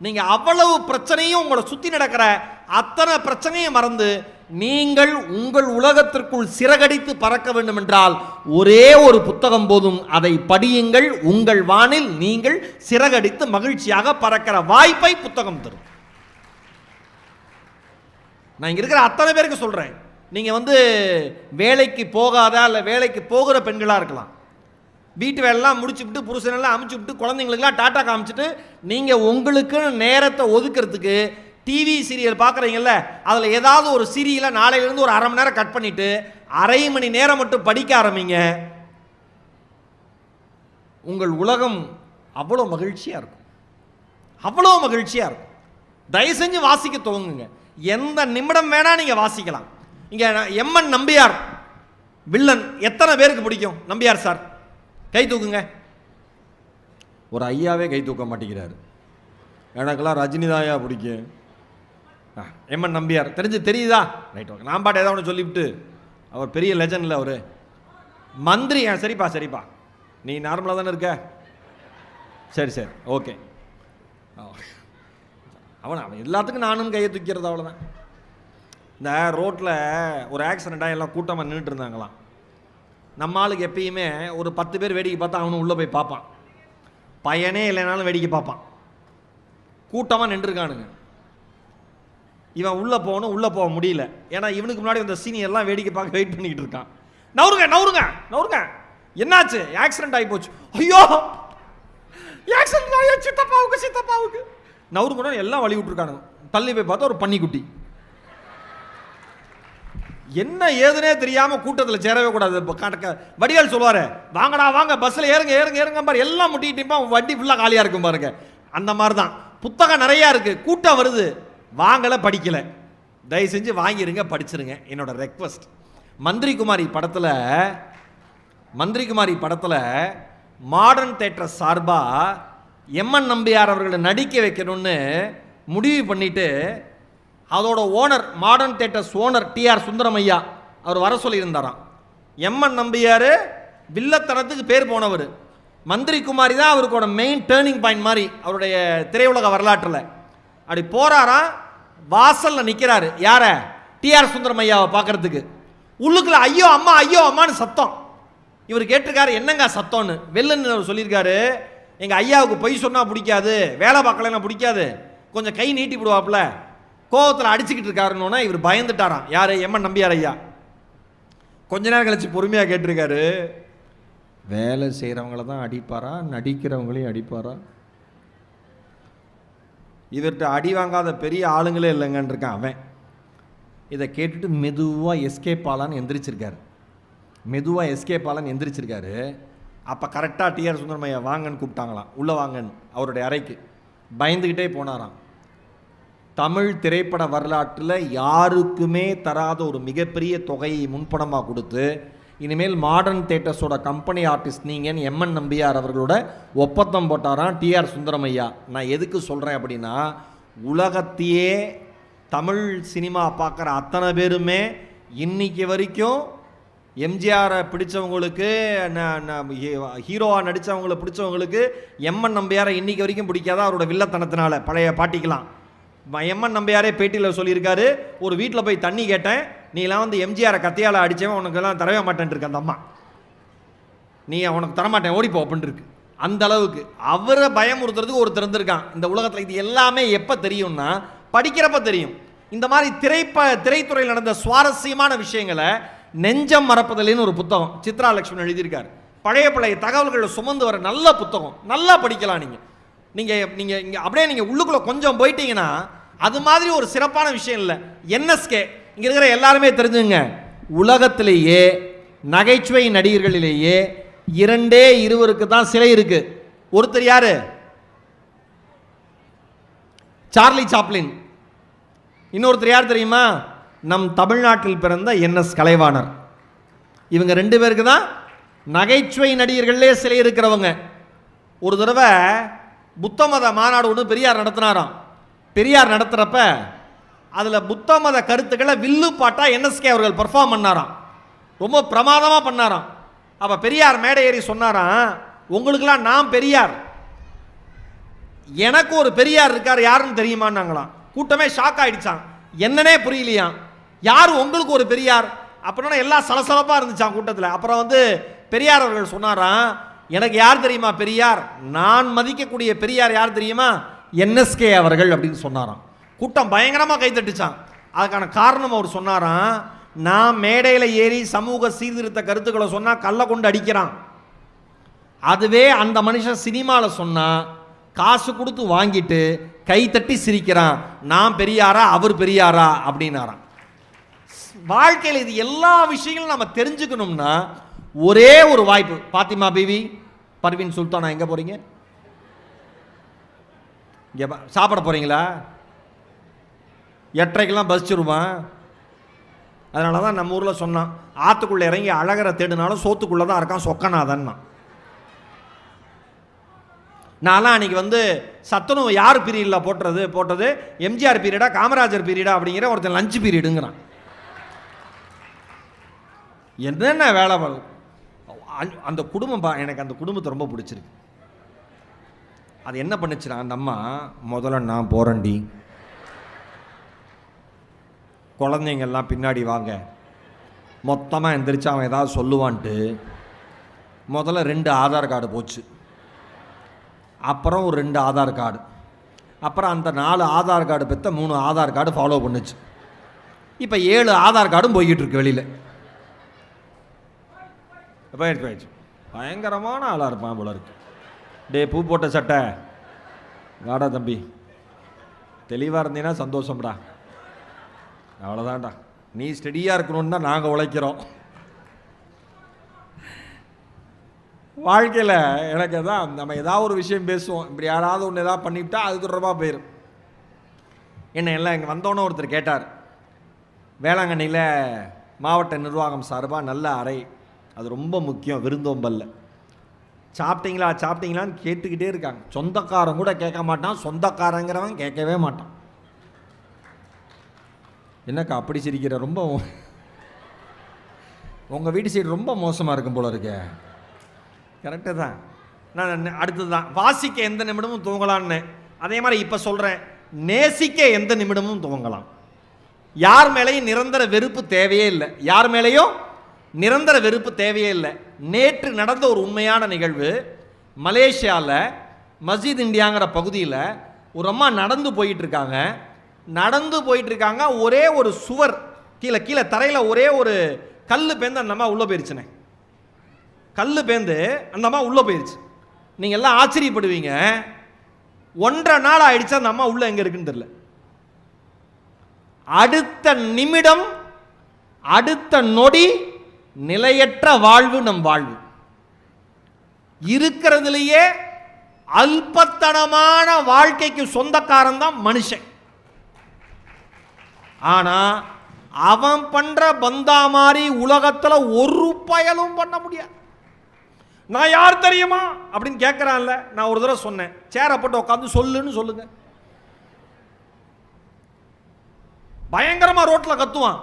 நீங்கள் அவ்வளவு பிரச்சனையும் உங்களை சுற்றி நடக்கிற அத்தனை பிரச்சனையும் மறந்து நீங்கள் உங்கள் உலகத்திற்குள் சிறகடித்து பறக்க வேண்டும் என்றால் ஒரே ஒரு புத்தகம் போதும். அதை படியுங்கள். உங்கள் வானில் நீங்கள் சிறகடித்து மகிழ்ச்சியாக பறக்கிற வாய்ப்பை புத்தகம் தரும். நான் இங்க இருக்கிற அத்தனை பேருக்கு சொல்றேன். நீங்க வேலைக்கு போகாத அல்ல வேலைக்கு போகிற பெண்களா இருக்கலாம். வீட்டு வேலைலாம் முடிச்சுட்டு புருஷனெல்லாம் அமுச்சு விட்டு குழந்தைங்களுக்குலாம் டாட்டா காமிச்சிட்டு நீங்க உங்களுக்கு நேரத்தை ஒதுக்கிறதுக்கு டிவி சீரியல் பார்க்குறீங்கல்ல, அதில் ஏதாவது ஒரு சீரியலை நாளையிலேருந்து ஒரு அரை மணி நேரம் கட் பண்ணிவிட்டு அரை மணி நேரம் மட்டும் படிக்க ஆரம்பிங்க. உங்கள் உலகம் அவ்வளோ மகிழ்ச்சியாக இருக்கும், அவ்வளோ மகிழ்ச்சியாக இருக்கும். தயவு செஞ்சு வாசிக்க துவங்குங்க. எந்த நிமிடம் வேணால் நீங்கள் வாசிக்கலாம். இங்கே எம்என் நம்பியார் வில்லன் எத்தனை பேருக்கு பிடிக்கும்? நம்பியார் சார் கை தூக்குங்க. ஒரு ஐயாவே கை தூக்க மாட்டேங்கிறாரு. எனக்கெல்லாம் ரஜினிதாயா பிடிக்கும். எம்என் நம்பியார் தெரியுதா? Right, okay. நான் பாட்டு ஏதாவது ஒன்று சொல்லிவிட்டு அவர் பெரிய லெஜண்டில் அவர் மந்திரி. சரிப்பா சரிப்பா, நீ நார்மலாக தானே இருக்க? சரி சரி, ஓகே. அவன் எல்லாத்துக்கும் நானும் கையை தூக்கிறது, அவ்வளோதான். இந்த ரோட்டில் ஒரு ஆக்சிடெண்ட்டாக எல்லாம் கூட்டமாக நின்றுட்டு இருந்தாங்களாம். நம்ம ஆளுக்கு எப்பயுமே ஒரு 10 பேர் வேடிக்கை பார்த்தா அவனும் உள்ளே போய் பார்ப்பான். பையனே இல்லைனாலும் வேடிக்கை பார்ப்பான். கூட்டமாக நின்றுருக்கானுங்க. இவன் உள்ளே போகணும், உள்ளே போக முடியல. ஏன்னா இவனுக்கு முன்னாடி இந்த சீனியர்லாம் வேடிக்கை பார்க்க வெயிட் பண்ணிக்கிட்டு இருக்கான். நவுருங்க நவுருங்க நவுருங்க, என்னாச்சு? ஆக்சிடென்ட் ஆகி போச்சு. ஐயோ ஆக்சிடென்ட் ஆகி சித்தப்பாவுக்கு சித்தப்பாவுக்கு நவுருங்க. எல்லாம் வழி விட்டுருக்கானுங்க. தள்ளி போய் பார்த்தா ஒரு பன்னிக்குட்டி. என்ன ஏதுனே தெரியாம கூட்டத்தில் சேரவே கூடாது. வடிவேல் சொல்லுவாரு, வாங்கடா வாங்க பஸ்ஸில் ஏறுங்க ஏறுங்க ஏறுங்க பாரு, எல்லாம் முட்டிட்டு வண்டி ஃபுல்லாக காலியாக இருக்கும் பாருங்க. அந்த மாதிரி தான் புத்தகம் நிறையா இருக்கு, கூட்டம் வருது, வாங்கலை படிக்கலை. தயவு செஞ்சு வாங்கிருங்க, படிச்சிருங்க. என்னோட ரெக்வஸ்ட். மந்திரி குமாரி படத்தில் மாடர்ன் தியேட்டர் சார்பாக எம்என் நம்பியார் அவர்களை நடிக்க வைக்கணும்னு முடிவு பண்ணிட்டு அதோட owner, modern theatres owner TR சுந்தரமையா அவர் வர சொல்லியிருந்தாராம். எம்என் நம்பியார் வில்லத்தனத்துக்கு பேர் போனவர். மந்திரி குமாரி தான் அவருக்கோட மெயின் டேர்னிங் பாயிண்ட் மாதிரி அவருடைய திரையுலக வரலாற்றில். அப்படி போறாராம், வாசலில் நிற்கிறாரு. யார? டிஆர் சுந்தரமையாவை பார்க்கறதுக்கு. உள்ளுக்குள்ள ஐயோ அம்மா ஐயோ அம்மான்னு சத்தம். இவர் கேட்டிருக்காரு, என்னங்க சத்தம்னு. வெள்ளன்னு அவர் சொல்லியிருக்காரு, எங்கள் ஐயாவுக்கு பொய் சொன்னால் பிடிக்காது, வேலை பார்க்கலன்னா பிடிக்காது, கொஞ்சம் கை நீட்டி விடுவாப்புல, கோவத்தில் அடிச்சுக்கிட்டு இருக்காருன்னா இவர் பயந்துட்டாராம். யாரு? எம்என் நம்பியார் ஐயா. கொஞ்ச நேரம் கழிச்சு பொறுமையாக கேட்டிருக்காரு, வேலை செய்கிறவங்கள தான் அடிப்பாரா, நடிக்கிறவங்களையும் அடிப்பாரா? இவர்கிட்ட அடி வாங்காத பெரிய ஆளுங்களே இல்லைங்கன்னு இருக்கான் அவன். இதை கேட்டுட்டு மெதுவாக எஸ்கேப் ஆலான்னு எந்திரிச்சிருக்காரு. அப்போ கரெக்டாக டிஆர் சுந்தரமையா வாங்கன்னு கூப்பிட்டாங்களாம். உள்ளே வாங்கன்னு அவருடைய அறைக்கு. பயந்துக்கிட்டே போனாராம். தமிழ் திரைப்பட வரலாற்றில் யாருக்குமே தராத ஒரு மிகப்பெரிய தொகையை முன்பணமாக கொடுத்து, இனிமேல் மாடர்ன் தியேட்டர்ஸோட கம்பெனி ஆர்டிஸ்ட் நீங்கன்னு எம்என் நம்பியார் அவர்களோட ஒப்பந்தம் போட்டாராம் டிஆர் சுந்தரமையா. நான் எதுக்கு சொல்கிறேன் அப்படின்னா, உலகத்தையே தமிழ் சினிமா பார்க்குற அத்தனை பேருமே இன்னைக்கு வரைக்கும் எம்ஜிஆரை பிடிச்சவங்களுக்கு, ஹீரோவாக நடித்தவங்களை பிடிச்சவங்களுக்கு எம்என் நம்பியாரை இன்னைக்கு வரைக்கும் பிடிக்காத அவரோட வில்லத்தனத்தினால. பழைய பாட்டிக்கலாம் எம்என் நம்பியாரே பேட்டியில் சொல்லியிருக்காரு, ஒரு வீட்டில் போய் தண்ணி கேட்டேன், நீலாம் எம்ஜிஆரை கத்தியால் அடித்தவன், உனக்கெல்லாம் தரவே மாட்டேன் இருக்கு அந்த அம்மா, நீ உனக்கு தரமாட்டேன் ஓடிப்போ அப்படின்னு இருக்கு. அந்த அளவுக்கு அவரை பயமுறுத்துறதுக்கு ஒரு திறந்திருக்கான் இந்த உலகத்தில். இது எல்லாமே எப்போ தெரியும்னா, படிக்கிறப்ப தெரியும். இந்த மாதிரி திரைத்துறையில் நடந்த சுவாரஸ்யமான விஷயங்களை நெஞ்சம் மறப்பதில்லைன்னு ஒரு புத்தகம் சித்ரா லட்சுமணன் எழுதியிருக்காரு. பழைய தகவல்களை சுமந்து வர நல்ல புத்தகம், நல்லா படிக்கலாம். நீங்கள் இங்கே அப்படியே நீங்கள் உள்ளுக்குள்ளே கொஞ்சம் போயிட்டீங்கன்னா அது மாதிரி ஒரு சிறப்பான விஷயம் இல்லை. என்எஸ்கே இங்கே இருக்கிற எல்லாருமே தெரிஞ்சுங்க, உலகத்திலேயே நகைச்சுவை நடிகர்களிலேயே 2 தான் சிலை இருக்கு. ஒருத்தர் யாரு? Charlie Chaplin. இன்னொருத்தர் யார் தெரியுமா? நம் தமிழ்நாட்டில் பிறந்த என்எஸ் கலைவாணர். இவங்க 2 பேருக்கு தான் நகைச்சுவை நடிகர்களே சிலை இருக்கிறவங்க. ஒரு தடவை புத்த மத மாநாடு ஒன்று பெரியார் நடத்தினாராம். பெரியார் நடத்துகிறப்ப அதில் புத்த மத கருத்துக்களை வில்லு பாட்டாக என்எஸ்கே அவர்கள் பர்ஃபார்ம் பண்ணாராம். ரொம்ப பிரமாதமாக பண்ணாராம். அப்போ பெரியார் மேடை ஏறி சொன்னாராம், உங்களுக்கெல்லாம் நான் பெரியார், எனக்கு ஒரு பெரியார் இருக்கார், யாருன்னு தெரியுமான்னாங்களாம். கூட்டமே ஷாக் ஆயிடுச்சான். என்னன்னே புரியலையாம். யார் உங்களுக்கு ஒரு பெரியார் அப்படின்னா எல்லாம் சலசலப்பாக இருந்துச்சான் கூட்டத்தில். அப்புறம் வந்து பெரியார் அவர்கள் சொன்னாராம், எனக்கு யார் தெரியுமா பெரியார், நான் மதிக்கக்கூடிய பெரியார் யார் தெரியுமா, என்எஸ்கே அவர்கள் அப்படின்னு சொன்னாராம். கூட்டம் பயங்கரமாக கைத்தட்டுச்சான். அதுக்கான காரணம் அவர் சொன்னாராம், நான் மேடையில் ஏறி சமூக சீர்திருத்த கருத்துக்களை சொன்னால் கல்லை கொண்டு அடிக்கிறான், அதுவே அந்த மனுஷன் சினிமாவில் சொன்னால் காசு கொடுத்து வாங்கிட்டு கை தட்டி சிரிக்கிறான், நான் பெரியாரா அவர் பெரியாரா அப்படின்னாராம். வாழ்க்கையில் இது எல்லா விஷயங்களும் நம்ம தெரிஞ்சுக்கணும்னா ஒரே ஒரு வாய்ப்பு. பாத்திமா பீவி, பர்வீன் சுல்தானா எங்கே போகிறீங்க, இங்கே சாப்பிட போகிறீங்களா, 8:30 பஸ் வருவான். அதனால தான் நம்ம ஊரில் சொன்னான், ஆற்றுக்குள்ளே இறங்கி அழகரை தேடினாலும் சோத்துக்குள்ளே தான் இருக்கான் சொக்கநாதன்னா. நான்லாம் அன்றைக்கி வந்து சத்துணவு யார் பீரியடில் போட்டது எம்ஜிஆர் பீரியடா காமராஜர் பீரியடா அப்படிங்கிற ஒருத்தன் லஞ்ச் பீரியடுங்கிறான். என்னென்ன வேலை அந்த குடும்பம் எனக்கு அந்த குடும்பத்தை ரொம்ப பிடிச்சிருக்கு. அது என்ன பண்ணுச்சுன்னா, அந்த அம்மா முதல்ல நான் போகிறேன்டி, குழந்தைங்கள்லாம் பின்னாடி வாங்க, மொத்தமாக எந்திரிச்சு அவன் ஏதாவது சொல்லுவான்ட்டு முதல்ல 2 ஆதார் கார்டு போச்சு, அப்புறம் ஒரு 2 ஆதார் கார்டு, அப்புறம் அந்த 4 ஆதார் கார்டு பெற்ற 3 ஆதார் கார்டு ஃபாலோ பண்ணுச்சு. இப்போ 7 ஆதார் கார்டும் போய்கிட்டு இருக்கு வெளியில். போயிடுச்சு. பயங்கரமான ஆளாக இருப்பான் போல இருக்கு. டே பூ போட்ட சட்டை வாடா தம்பி, தெளிவாக இருந்தீங்கன்னா சந்தோஷம்டா, அவ்வளோதான்டா, நீ ஸ்டெடியாக இருக்கணும்னு தான் நாங்கள் உழைக்கிறோம். வாழ்க்கையில் எனக்கு தான் நம்ம ஏதாவது ஒரு விஷயம் பேசுவோம், இப்படி யாராவது ஒன்று ஏதாவது பண்ணிவிட்டா அது தொடர்பாக போயிடும். என்ன எல்லாம் இங்கே வந்தோன்னே ஒருத்தர் கேட்டார், வேளாங்கண்ணியில் மாவட்ட நிர்வாகம் சார்பாக நல்ல அறை, அது ரொம்ப முக்கியம், விருந்தோம்பல்ல சாப்பிட்டீங்களான்னு கேட்டுக்கிட்டே இருக்காங்க. சொந்தக்காரன் கூட கேட்க மாட்டான், சொந்தக்காரங்கிறவன் கேட்கவே மாட்டான். என்னக்கா அப்படி சிரிக்கிற, ரொம்ப உங்கள் வீட்டு சைடு ரொம்ப மோசமாக இருக்கும் போல இருக்க. கரெக்டு தான். நான் அடுத்தது தான், வாசிக்க எந்த நிமிடமும் துவங்கலான்னு, அதே மாதிரி இப்போ சொல்கிறேன், நேசிக்க எந்த நிமிடமும் துவங்கலாம். யார் மேலேயும் நிரந்தர வெறுப்பு தேவையே இல்லை, யார் மேலேயும் நிரந்தர வெறுப்பு தேவையே இல்லை. நேற்று நடந்த ஒரு உண்மையான நிகழ்வு, மலேசியாவில் மஸ்ஜித் இந்தியாங்கிற பகுதியில் ஒரு அம்மா நடந்து போயிட்டுருக்காங்க. ஒரே ஒரு சுவர் கீழே தரையில் ஒரே ஒரு கல் பேந்து அந்த அம்மா உள்ளே போயிடுச்சுனே, கல் பேந்து அந்த அம்மா உள்ளே போயிடுச்சு. நீங்கள் எல்லாம் ஆச்சரியப்படுவீங்க, 1.5 நாள் ஆயிடுச்சு அந்த அம்மா உள்ளே எங்கே இருக்குன்னு தெரியல. அடுத்த நிமிடம், அடுத்த நொடி நிலையற்ற வாழ்வு நம் வாழ்வு. இருக்கிறதுலேயே அல்பத்தனமான வாழ்க்கைக்கு சொந்தக்காரன் தான் மனுஷன். ஆனா அவன் பண்ற பந்தா மாதிரி உலகத்தில் ஒரு பயலும் பண்ண முடியாது. நான் யார் தெரியுமா அப்படின்னு கேட்கிறான்ல, நான் ஒரு தடவை சொன்னேன், சேரை போட்டு உட்காந்து சொல்லுன்னு சொல்லுங்க. பயங்கரமா ரோட்ல கத்துவான்,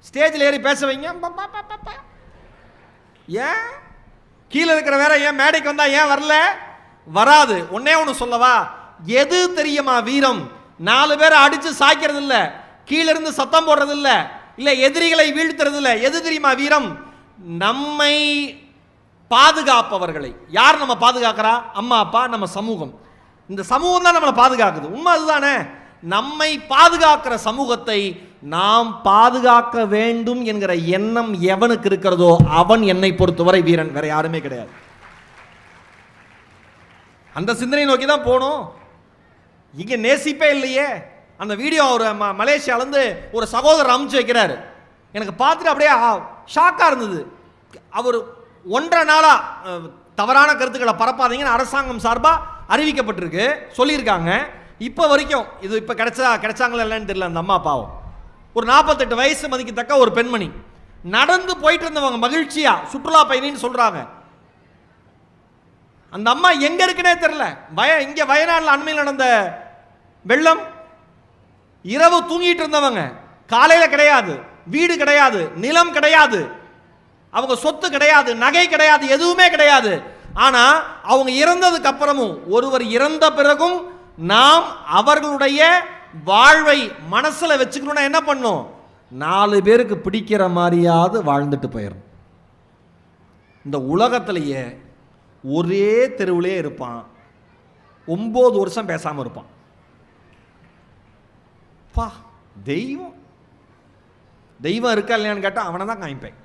ஸ்டேஜில் ஏறி பேச வைங்க, ஏன் கீழே இருக்கிற வேற ஏன் மேடைக்கு வந்தா ஏன் வரல, வராது. ஒன்னே ஒன்று சொல்லவா, எது தெரியுமா வீரம், 4 பேரை அடிச்சு சாய்க்கிறது இல்ல, கீழே இருந்து சத்தம் போடுறது இல்ல, இல்ல எதிரிகளை வீழ்த்துறது இல்ல. எது தெரியுமா வீரம், நம்மை பாதுகாப்பவர்களை. யார் நம்ம பாதுகாக்கிறா, அம்மா அப்பா, நம்ம சமூகம். இந்த சமூகம் தான் நம்மளை பாதுகாக்குது, உண்மை அதுதானே. நம்மை பாதுகாக்கிற சமூகத்தை நாம் பாதுகாக்க வேண்டும் என்கிற எண்ணம் எவனுக்கு இருக்கிறதோ அவன் என்னை பொறுத்தவரை வீரன், வேற யாருமே கிடையாது. அந்த சிந்தனை நோக்கி தான் போகணும். இங்க நேசிப்பே இல்லையே. அந்த வீடியோ ஒரு மலேசியாவிலேருந்து ஒரு சகோதரர் அமுச்சு வைக்கிறாரு, எனக்கு பார்த்துட்டு அப்படியே ஷாக்கா இருந்தது. அவர் 1.5 நாளா தவறான கருத்துக்களை பரப்பாதீங்கன்னு அரசாங்கம் சார்பாக அறிவிக்கப்பட்டிருக்கு, சொல்லியிருக்காங்க. இப்போ வரைக்கும் இது இப்போ கிடைச்சாங்களா இல்லைன்னு தெரியல. அந்த அம்மா பாவம், ஒரு 48 வயசு மதிக்கத்தக்க ஒரு பெண்மணி, நடந்து போயிட்டு இருந்தவங்க மகிழ்ச்சியா சுற்றுலா பயணின்னு சொல்றாங்க. அந்த அம்மா எங்க இருக்குன்னே தெரியல. இங்க வயநாட்டில் அண்மையில் நடந்த வெள்ளம், இரவு தூங்கிட்டு இருந்தவங்க, காலையில கிடையாது, வீடு கிடையாது, நிலம் கிடையாது, அவங்க சொத்து கிடையாது, நகை கிடையாது, எதுவுமே கிடையாது. ஆனா அவங்க இறந்ததுக்கு அப்புறமும், ஒருவர் இறந்த பிறகும் நாம் அவர்களுடைய வாழ்வை மனசுல வச்சுக்கணும்னா என்ன பண்ணும், 4 பேருக்கு பிடிக்கிற மாதிரியாவது வாழ்ந்துட்டு போயிடும். இந்த உலகத்திலேயே ஒரே தெருவிலே இருப்பான், 9 வருஷம் பேசாமல் இருப்பான். பா, தெய்வம் தெய்வம் இருக்கா இல்லையான்னு கேட்டால் அவனை தான் காமிப்பேன்.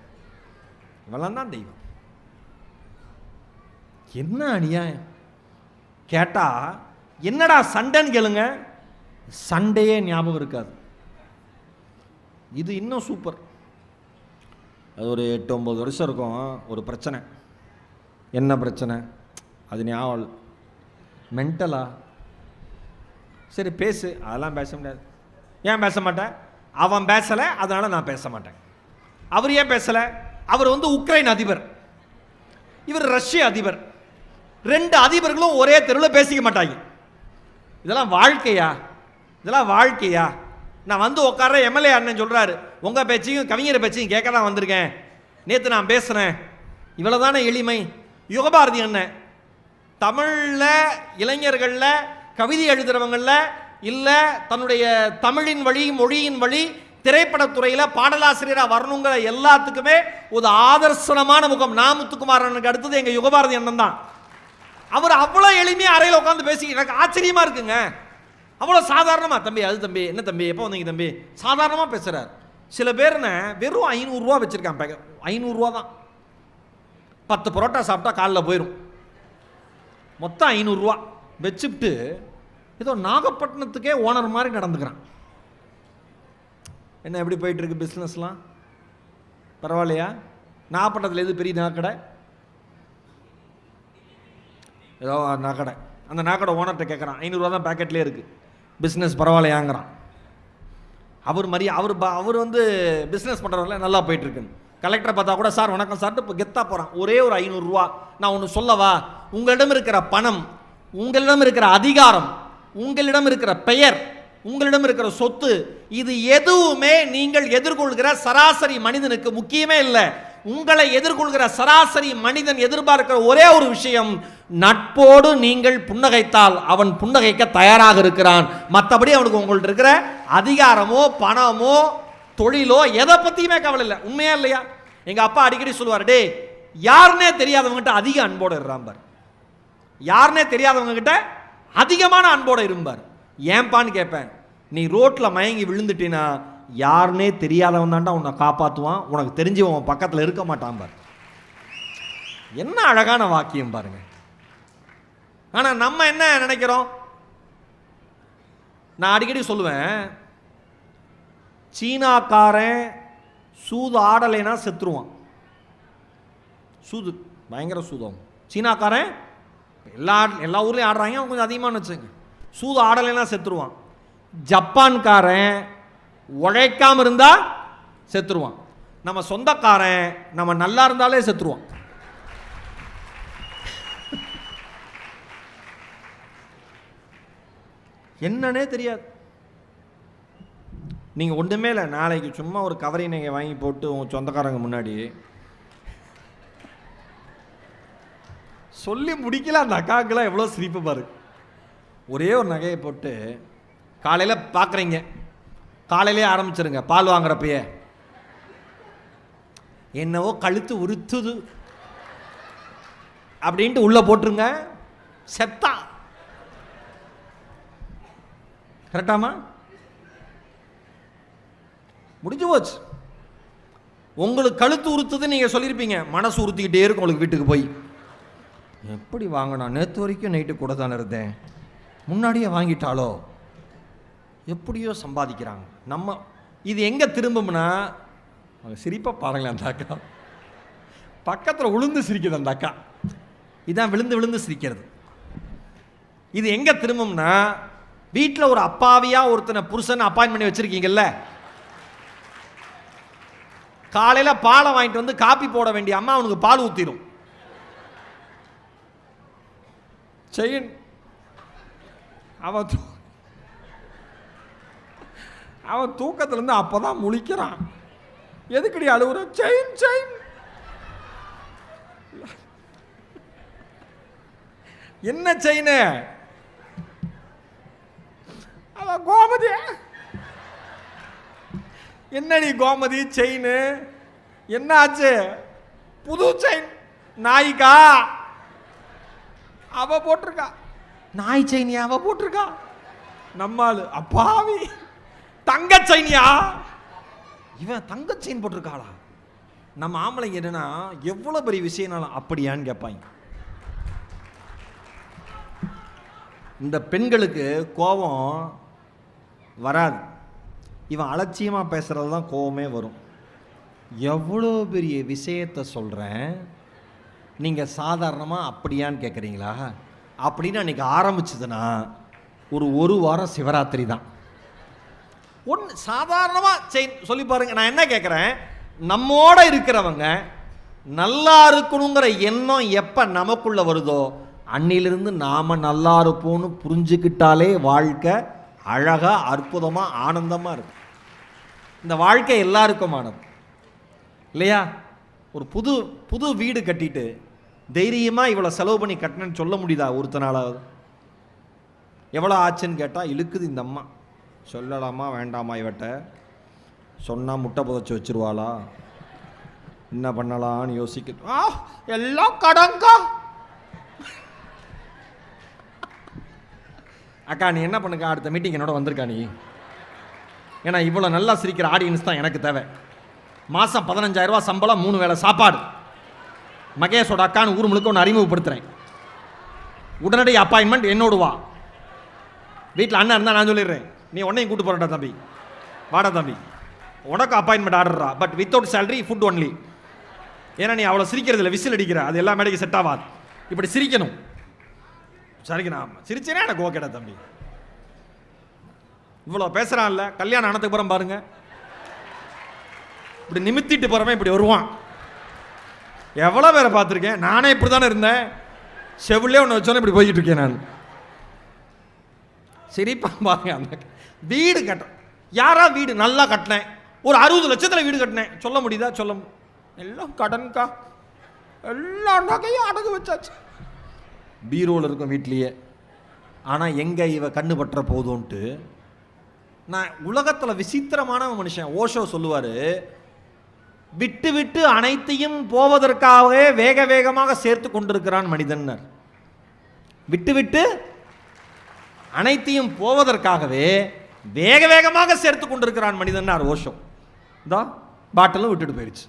இவெல்லாம் தான் தெய்வம். என்ன அநியாயம் கேட்டா, என்னடா சண்டைன்னு கேளுங்க, சண்டையே ஞாபகம் இருக்காது. இது இன்னும் சூப்பர். அது ஒரு 8-9 வருஷம் இருக்கும். ஒரு பிரச்சனை. என்ன பிரச்சனை அது ஞாபகம், மென்டலா. சரி பேசு, அதெல்லாம் பேச முடியாது. ஏன் பேச மாட்டேன்? அவன் பேசலை, அதனால நான் பேச மாட்டேன். அவர் ஏன் பேசலை? அவர் உக்ரைன் அதிபர், இவர் ரஷ்ய அதிபர். 2 அதிபர்களும் ஒரே தெருவில் பேசிக்க மாட்டாங்க. இதெல்லாம் வாழ்க்கையா? இதெல்லாம் வாழ்க்கையா? நான் உட்கார எம்எல்ஏ அண்ணன் சொல்றாரு, உங்க பேச்சையும் கவிஞர் பேச்சையும் கேட்க தான் வந்திருக்கேன், நேற்று நான் பேசுறேன். இவ்வளவுதானே எளிமை. யுகபாரதி அண்ணன் தமிழில் இளைஞர்களில் கவிதை எழுதுறவங்கள இல்லை தன்னுடைய தமிழின் வழி மொழியின் வழி திரைப்படத்துறையில் பாடலாசிரியராக வரணுங்கிற எல்லாத்துக்குமே ஒரு ஆதர்சனமான முகம். நாமுத்துக்குமாரனுக்கு அடுத்தது எங்கள் யுகபாரதி அண்ணன் தான். அவர் அவ்வளோ எளிமையாக அறையில் உட்காந்து பேசி எனக்கு ஆச்சரியமாக இருக்குங்க. அவ்வளோ சாதாரணமாக, தம்பி அது தம்பி, என்ன தம்பி, எப்போ வந்தீங்க தம்பி, சாதாரணமாக பேசுகிறார். சில பேர்னு வெறும் 500 ரூபா வச்சுருக்கான் பேக்க, 500 ரூபா தான். 10 பரோட்டா சாப்பிட்டா காலில் போயிடும். மொத்தம் 500 ரூபா வச்சுட்டு ஏதோ நாகப்பட்டினத்துக்கே ஓனர் மாதிரி நடந்துக்கிறான். என்ன எப்படி போயிட்டு இருக்கு பிஸ்னஸ்லாம்? பரவாயில்லையா? நாகப்பட்டினத்தில் எது பெரிய நாக்கடை? ஏதோ நாக்கடை. அந்த நாக்கடை ஓனர்கிட்ட கேட்குறான், 500 ரூபா தான் பேக்கெட்லேயே இருக்குது, பிஸ்னஸ் பரவாயில்லையாங்கிறான். அவர் மாதிரி அவர் பிஸ்னஸ் பண்ணுறவங்கள நல்லா போயிட்டுருக்குன்னு. கலெக்டரை பார்த்தா கூட சார் வணக்கம் சார்ட்டு இப்போ கெத்தா போகிறான். ஒரே ஒரு 500 ரூபா. நான் ஒன்று சொல்லவா, உங்களிடம் இருக்கிற பணம், உங்களிடம் இருக்கிற அதிகாரம், உங்களிடம் இருக்கிற பெயர், உங்களிடம் இருக்கிற சொத்து, இது எதுவுமே நீங்கள் எதிர்கொள்கிற சராசரி மனிதனுக்கு முக்கியமே இல்லை. உங்களை எதிர்கொள்கிற சராசரி மனிதன் எதிர்பார்க்கிற ஒரே ஒரு விஷயம், நட்போடு நீங்கள் புன்னகைத்தால் அவன் புன்னகைக்க தயாராக இருக்கிறான். மற்றபடி அவனுக்கு உங்கள்ட்ட இருக்கிற அதிகாரமோ பணமோ தொழிலோ எதை பற்றியுமே கவலை இல்லை. உண்மையா இல்லையா? எங்கள் அப்பா அடிக்கடி சொல்லுவார், டே யாருன்னே தெரியாதவங்ககிட்ட அதிக அன்போடு இருப்பார், யாருன்னே தெரியாதவங்க கிட்ட அதிகமான அன்போடு இருப்பார். ஏன்பான்னு கேட்பேன். நீ ரோட்டில் மயங்கி விழுந்துட்டினா யாருன்னே தெரியாதவன் தாண்டா உன்னை காப்பாற்றுவான், உனக்கு தெரிஞ்சவன் பக்கத்தில் இருக்க மாட்டான் பார். என்ன அழகான வாக்கியம் பாருங்க. ஆனால் நம்ம என்ன நினைக்கிறோம்? நான் அடிக்கடி சொல்லுவேன், சீனாக்காரன் சூது ஆடலைன்னா செத்துருவான். சூது பயங்கர சூதம். சீனாக்காரன் எல்லா ஊர்லேயும் ஆடுறாங்க, அவங்க கொஞ்சம் அதிகமாக வச்சுங்க. சூது ஆடலைன்னா செத்துருவான். ஜப்பான்காரன் உழைக்காம இருந்தா செத்துருவான். நம்ம சொந்தக்காரன் நம்ம நல்லா இருந்தாலே செத்துருவான். என்னன்னே தெரியாது. நீங்க ஒன்றுமே இல்லை, நாளைக்கு சும்மா ஒரு கவரை நீங்க வாங்கி போட்டு உங்க சொந்தக்காரங்க முன்னாடி சொல்லி முடிக்கல. அந்த அக்காக்கெல்லாம் எவ்வளோ சிரிப்பு பாரு. ஒரே ஒரு நகையை போட்டு காலையில் பார்க்குறீங்க, காலையிலே ஆரம்பிச்சிருங்க. பால் வாங்குறப்பயே என்னவோ கழுத்து உறுத்துது அப்படின்ட்டு உள்ள போட்டுருங்க, செத்தா. கரெக்டாமா? முடிஞ்சு போச்சு. உங்களுக்கு கழுத்து உறுத்துது நீங்க சொல்லியிருப்பீங்க, மனசு உறுத்திக்கிட்டே இருக்கும் உங்களுக்கு. வீட்டுக்கு போய் எப்படி வாங்கினா, நேற்று வரைக்கும் நைட்டு கூட தானே இருந்தேன், முன்னாடியே வாங்கிட்டாலோ, எப்படியோ சம்பாதிக்கிறாங்க. நம்ம இது எங்க திரும்பும்னா, சிரிப்பா பாருங்களேன். அந்த அக்கா பக்கத்தில் விழுந்து சிரிக்குது. அந்த அக்கா இதான் விழுந்து விழுந்து சிரிக்கிறது. இது எங்க திரும்பும்னா, வீட்டில் ஒரு அப்பாவியா ஒருத்தனை புருஷன் அப்பாயின்ட் பண்ணி வச்சிருக்கீங்கல்ல, காலையில் பாலை வாங்கிட்டு வந்து காப்பி போட வேண்டிய அம்மா அவனுக்கு பால் ஊத்திரும். செயின் அவன் தூக்கத்துல இருந்து அப்பதான் முழிக்கிறான். எதுக்கடி அழுகுற? Chain chain. என்ன செயின்? அவன் கோமதி என்னடி கோமதி செயின் என்ன ஆச்சு? புது செயின். நாய்க்கா? அவ போட்டிருக்கா. நாய் செயினியா அவ போட்டிருக்கா? நம்மாளு அப்பாவி. தங்க செயினியா? இவன் தங்க செயின் போட்டிருக்காளா? நம்ம ஆம்பளைங்க என்னன்னா எவ்வளவு பெரிய விஷயம்னாலும் அப்படியான்னு கேட்பாங்க. இந்த பெண்களுக்கு கோபம் வராது, இவன் அலட்சியமாக பேசுகிறது தான் கோபமே வரும். எவ்வளோ பெரிய விஷயத்தை சொல்கிறேன், நீங்கள் சாதாரணமாக அப்படியான்னு கேட்குறீங்களா அப்படின்னு அன்றைக்கி ஆரம்பிச்சதுன்னா ஒரு வாரம் சிவராத்திரி தான். ஒன்று சாதாரணமாக சொல்லி பாருங்கள். நான் என்ன கேட்குறேன், நம்மோட இருக்கிறவங்க நல்லா இருக்கணுங்கிற எண்ணம் எப்போ நமக்குள்ளே வருதோ அன்னிலிருந்து நாம் நல்லா இருப்போம்னு புரிஞ்சுக்கிட்டாலே வாழ்க்கை அழகாக அற்புதமாக ஆனந்தமாக இருக்கும். இந்த வாழ்க்கை எல்லாருக்குமானது இல்லையா? ஒரு புது புது வீடு கட்டிட்டு தைரியமாக இவ்வளோ செலவு பண்ணி கட்டினேன்னு சொல்ல முடியுதா ஒருத்தனாலாவது? எவ்வளோ ஆச்சுன்னு கேட்டால் இழுக்குது இந்த அம்மா. சொல்லலாமா வேண்டாமா? இவட்ட சொன்னால் முட்டை புதைச்சி வச்சிருவாளா, என்ன பண்ணலான்னு யோசிக்க. எல்லாம் கடங்கா. அக்கா நீ என்ன பண்ணுக்கா, அடுத்த மீட்டிங் என்னோட வந்திருக்கா நீ. ஏன்னா இவ்வளோ நல்லா சிரிக்கிற ஆடியன்ஸ் தான் எனக்கு தேவை. மாதம் 15,000 ரூபா சம்பளம், 3 வேளை சாப்பாடு. மகேஷோட அக்கான்னு ஊர் முழுக்க ஒன்று அறிமுகப்படுத்துகிறேன். உடனடி அப்பாயின்மெண்ட் என்னோடு வா. வீட்டில் அண்ணன் இருந்தால் நான் சொல்லிடுறேன், நீ உன்னையும் கூட்டு போறடா தம்பி, வாடா தம்பி, உனக்கு அப்பாயின்மெண்ட் ஆர்டரா, but without salary, food only. ஏன்னா நீ அவ்வளோ சிரிக்கிறது இல்லை, விசில் அடிக்கிற, அது எல்லா மேடைக்கு செட் ஆகாது. இப்படி சிரிக்கணும். சரிங்க, நான் சிரிச்சேனே எனக்கு ஓகேடா தம்பி. இவ்வளோ பேசுகிறான்ல, கல்யாணம் ஆனதுக்கு அப்புறம் பாருங்க, இப்படி நிமித்திட்டு போகிறவன் இப்படி வருவான். எவ்வளோ பேரை பார்த்துருக்கேன். நானே இப்படி தானே இருந்தேன், செவிலே ஒன்று வச்சோன்னே இப்படி போய்கிட்டு இருக்கேன் நான். சிரிப்பா பாருங்க. அந்த வீடு கட்ட யாரா வீடு நல்லா கட்டினேன், ஒரு 60 லட்சத்தில் வீடு கட்டினேன் சொல்ல முடியுதா? சொல்ல எல்லாம் கடன்கா, எல்லா நகையும் அடகு வச்சாச்சு பீரோவில் இருக்கும் வீட்லேயே. ஆனால் எங்கே இவ கண்ணு பற்ற போதும்ன்ட்டு. நான் உலகத்தில் விசித்திரமான மனுஷன். ஓஷோ சொல்லுவார், விட்டு விட்டு அனைத்தையும் போவதற்காகவே வேக வேகமாக சேர்த்து கொண்டிருக்கிறான் மனிதன். விட்டு விட்டு அனைத்தையும் போவதற்காகவே வேக வேகமாக சேர்த்து கொண்டிருக்கிறான் மனிதன் ஓஷோ. தான் பாட்டிலும் விட்டுட்டு போயிடுச்சு.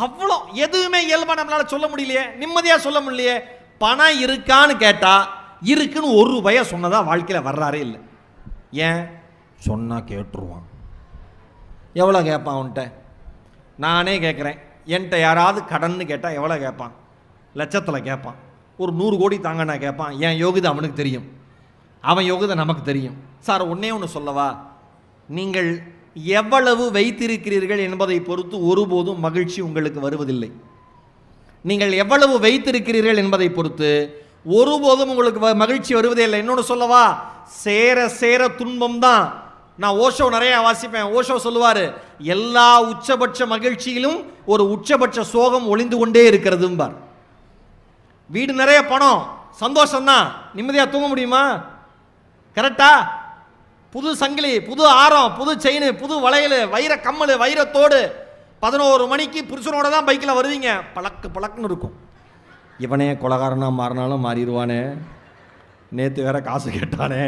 அவ்வளோ எதுவுமே இயல்பா நம்மளால சொல்ல முடியலையே, நிம்மதியாக சொல்ல முடியலையே. பணம் இருக்கான்னு கேட்டால் இருக்குன்னு ₹1 சொன்னதா வாழ்க்கையில் வர்றாரே இல்லை. ஏன் சொன்னா கேட்டுருவான். எவ்வளோ கேட்பான் அவன்கிட்ட? நானே கேட்குறேன், என்கிட்ட யாராவது கடன்னு கேட்டால் எவ்வளோ கேட்பான்? லட்சத்தில் கேட்பான். ஒரு 100 கோடி தாங்க நான் கேட்பான். என் யோகிதை அவனுக்கு தெரியும், அவன் யோகிதை நமக்கு தெரியும். சார் ஒன்றே ஒன்று சொல்லவா, நீங்கள் எவ்வளவு வைத்திருக்கிறீர்கள் என்பதை பொறுத்து ஒருபோதும் மகிழ்ச்சி உங்களுக்கு வருவதில்லை. நீங்கள் எவ்வளவு வைத்திருக்கிறீர்கள் என்பதை பொறுத்து ஒருபோதும் உங்களுக்கு மகிழ்ச்சி வருவதே இல்லை. இன்னொன்று சொல்லவா, சேர சேர துன்பம் தான். நான் ஓஷோ நிறைய வாசிப்பேன். ஓஷோ சொல்லுவார், எல்லா உச்சபட்ச மகிழ்ச்சியிலும் ஒரு உச்சபட்ச சோகம் ஒளிந்து கொண்டே இருக்கிறதும்பார். வீடு நிறைய பணம் சந்தோஷம்தான், நிம்மதியாக தூங்க முடியுமா? கரெக்டா? புது சங்கிலி, புது ஆரம், புது செயின், புது வளையல், வைர கம்மல், வைரத்தோடு 11 மணிக்கு புருஷனோட தான் பைக்கில் வருவீங்க. பழக்கு பழக்குன்னு இருக்கும். இவனே கொலகாரனாக மாறினாலும் மாறிடுவானே, நேற்று வேற காசு கேட்டானே,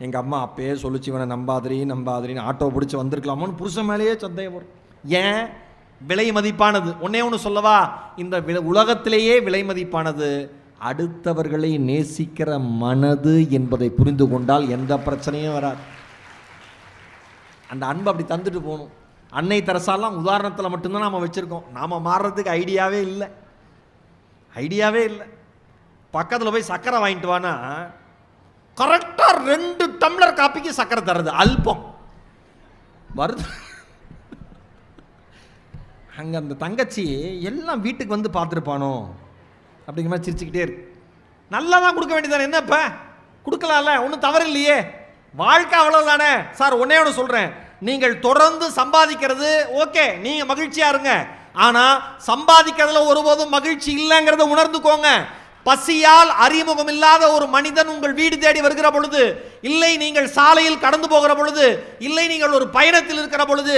எங்கள் அம்மா அப்பயே சொல்லிச்சு இவனை நம்பாதிரின்னு ஆட்டோ பிடிச்சி வந்திருக்கலாமோன்னு புருஷன் மேலேயே சந்தேகம் வரும். ஏன்? விலை மதிப்பானது. ஒன்னே ஒன்று சொல்லவா, இந்த உலகத்திலேயே விலை மதிப்பானது அடுத்தவர்களை நேசிக்கிற மனது என்பதை புரிந்து கொண்டால் எந்த பிரச்சனையும் வராது. அந்த அன்பு அப்படி தந்துட்டு போகணும். அன்னை தெரசாலாம் உதாரணத்தில் மட்டும்தான் நாம் வச்சுருக்கோம். நாம் மாறுறதுக்கு ஐடியாவே இல்லை. பக்கத்தில் போய் சக்கரை வாங்கிட்டு வானா கரெக்டாக 2 டம்ளர் காப்பிக்கு சக்கரை தர்றது அல்பம் வருது. அங்கே அந்த தங்கச்சி எல்லாம் வீட்டுக்கு வந்து பார்த்துருப்பானோ அப்படிங்கிற மாதிரி சிரிச்சுக்கிட்டே இருக்கு. நல்லா தான் கொடுக்க வேண்டியதானே, என்ன இப்போ கொடுக்கலாம்ல, ஒன்றும் தவறு இல்லையே. வாழ்க்கை அவ்வளோதானே. சார் ஒன்னே ஒன்று சொல்கிறேன், நீங்கள் தொடர்ந்து சம்பாதிக்கிறது ஓகே, நீங்கள் மகிழ்ச்சியாக இருங்க. ஆனால் சம்பாதிக்கிறதுல ஒருபோதும் மகிழ்ச்சி இல்லைங்கிறத உணர்ந்துக்கோங்க. பசியால் அறிமுகம் இல்லாத ஒரு மனிதன் உங்கள் வீடு தேடி வருகிற பொழுது, இல்லை நீங்கள் சாலையில் கடந்து போகிற பொழுது, இல்லை நீங்கள் ஒரு பயணத்தில் இருக்கிற பொழுது,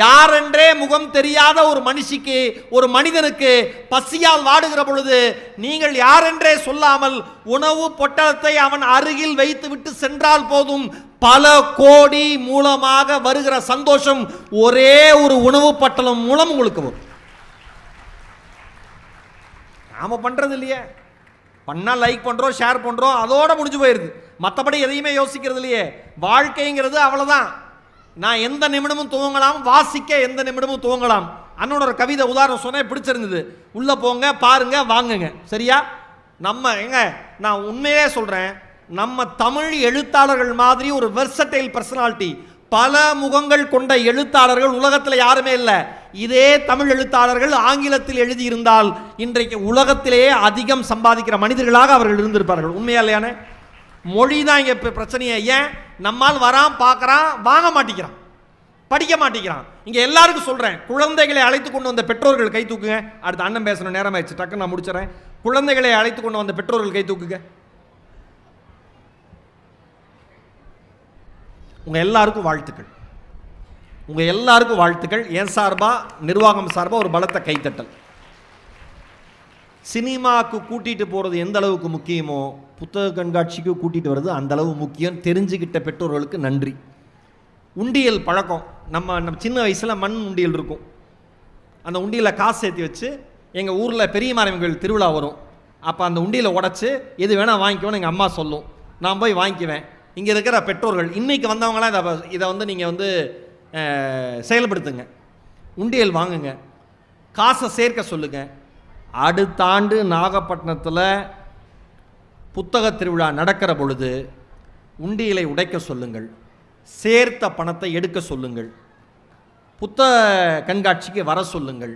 யாரென்றே முகம் தெரியாத ஒரு மனுஷிக்கு, ஒரு மனிதனுக்கு பசியால் வாடுகிற பொழுது, நீங்கள் யாரென்றே சொல்லாமல் உணவு பொட்டலத்தை அவன் அருகில் வைத்து விட்டு சென்றால் போதும், பல கோடி மூலமாக வருகிற சந்தோஷம் ஒரே ஒரு உணவு பட்டலம் மூலம் உங்களுக்கு வரும். நாம பண்றது இல்லையே, பண்ணா லைக் பண்றோம், ஷேர் பண்றோம், அதோட முடிஞ்சு போயிருது. மற்றபடி எதையுமே யோசிக்கிறது இல்லையே. வாழ்க்கைங்கிறது அவ்வளவுதான். நான் எந்த நிமிடமும் துவங்கலாம், வாசிக்க எந்த நிமிடமும் துவங்கலாம். அண்ணனோட கவிதை உதாரணம் சொன்ன பிடிச்சிருந்தது. உள்ள போங்க, பாருங்க, வாங்குங்க. சரியா? நம்ம எங்க, நான் உண்மையே சொல்றேன், நம்ம தமிழ் எழுத்தாளர்கள் மாதிரி ஒரு வெர்சடைல் பர்சனாலிட்டி, பல முகங்கள் கொண்ட எழுத்தாளர்கள் உலகத்தில் யாருமே இல்லை. இதே தமிழ் எழுத்தாளர்கள் ஆங்கிலத்தில் எழுதியிருந்தால் இன்றைக்கு உலகத்திலேயே அதிகம் சம்பாதிக்கிற மனிதர்களாக அவர்கள் இருந்திருப்பார்கள். உண்மையா இல்லையானே? மொழி தான் இங்கே பிரச்சனையே. ஏன் நம்மால் வரான், பார்க்குறான், வாங்க மாட்டேங்கிறான், படிக்க மாட்டேங்கிறான். இங்கே எல்லாருக்கும் சொல்கிறேன், குழந்தைகளை அழைத்து கொண்டு வந்த பெற்றோர்கள் கை தூக்குங்க. அடுத்து அண்ணன் பேசணும், நேரம் ஆயிடுச்சு, டக்குன்னு நான் முடிச்சிடறேன். குழந்தைகளை அழைத்து கொண்டு வந்த பெற்றோர்கள் கை தூக்குங்க. உங்க எல்லாருக்கும் வாழ்த்துக்கள், உங்க எல்லாருக்கும் வாழ்த்துக்கள். என் சார்பா, நிர்வாகம் சார்பா ஒரு பலத்த கைத்தட்டல். சினிமாவுக்கு கூட்டிட்டு போறது எந்த அளவுக்கு முக்கியமோ, புத்தக கண்காட்சிக்கு கூட்டிட்டு வர்றது அந்த அளவு முக்கியம். தெரிஞ்சுக்கிட்ட பெற்றோர்களுக்கு நன்றி. உண்டியல் பழக்கம், நம்ம சின்ன வயசுல மண் உண்டியல் இருக்கும். அந்த உண்டியலை காசு சேர்த்து வச்சு, எங்கள் ஊரில் பெரிய மாரியம்மன் திருவிழா வரும். அப்போ அந்த உண்டியலை உடச்சி எது வேணால் வாங்கிக்கோன்னு எங்கள் அம்மா சொல்லும். நான் போய் வாங்கிக்குவேன். இங்கே இருக்கிற பெற்றோர்கள், இன்றைக்கி வந்தவங்களாம் இதை நீங்கள் செயல்படுத்துங்க. உண்டியல் வாங்குங்க, காசை சேர்க்க சொல்லுங்கள். அடுத்த ஆண்டு நாகப்பட்டினத்தில் புத்தக திருவிழா நடக்கிற பொழுது உண்டியலை உடைக்க சொல்லுங்கள், சேர்த்த பணத்தை எடுக்க சொல்லுங்கள், புத்தக கண்காட்சிக்கு வர சொல்லுங்கள்.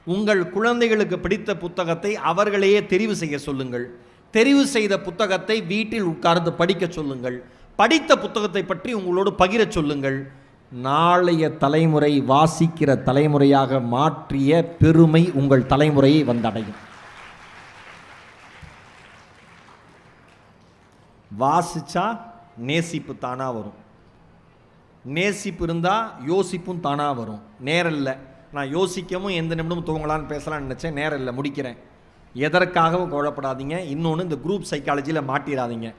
உங்கள் குழந்தைகளுக்கு பிடித்த புத்தகத்தை அவர்களையே தெரிவு செய்ய சொல்லுங்கள். தெரிவு செய்த புத்தகத்தை வீட்டில் உட்கார்ந்து படிக்க சொல்லுங்கள். படித்த புத்தகத்தை பற்றி உங்களோடு பகிர சொல்லுங்கள். நாளைய தலைமுறை வாசிக்கிற தலைமுறையாக மாற்றிய பெருமை உங்கள் தலைமுறையை வந்தடையும். வாசிச்சா நேசிப்பு தானா வரும். நேசிப்பு இருந்தால் யோசிப்பும் தானா வரும். நேரம் இல்லை, நான் யோசிக்கவும் எந்த நிமிடமும் துவங்கலான்னு பேசலான்னு நினச்சேன். நேரம் இல்லை, முடிக்கிறேன். எதற்காகவும் கவலைப்படாதீங்க. இன்னொன்று, இந்த குரூப் சைக்காலஜியில் மாட்டிடாதீங்க.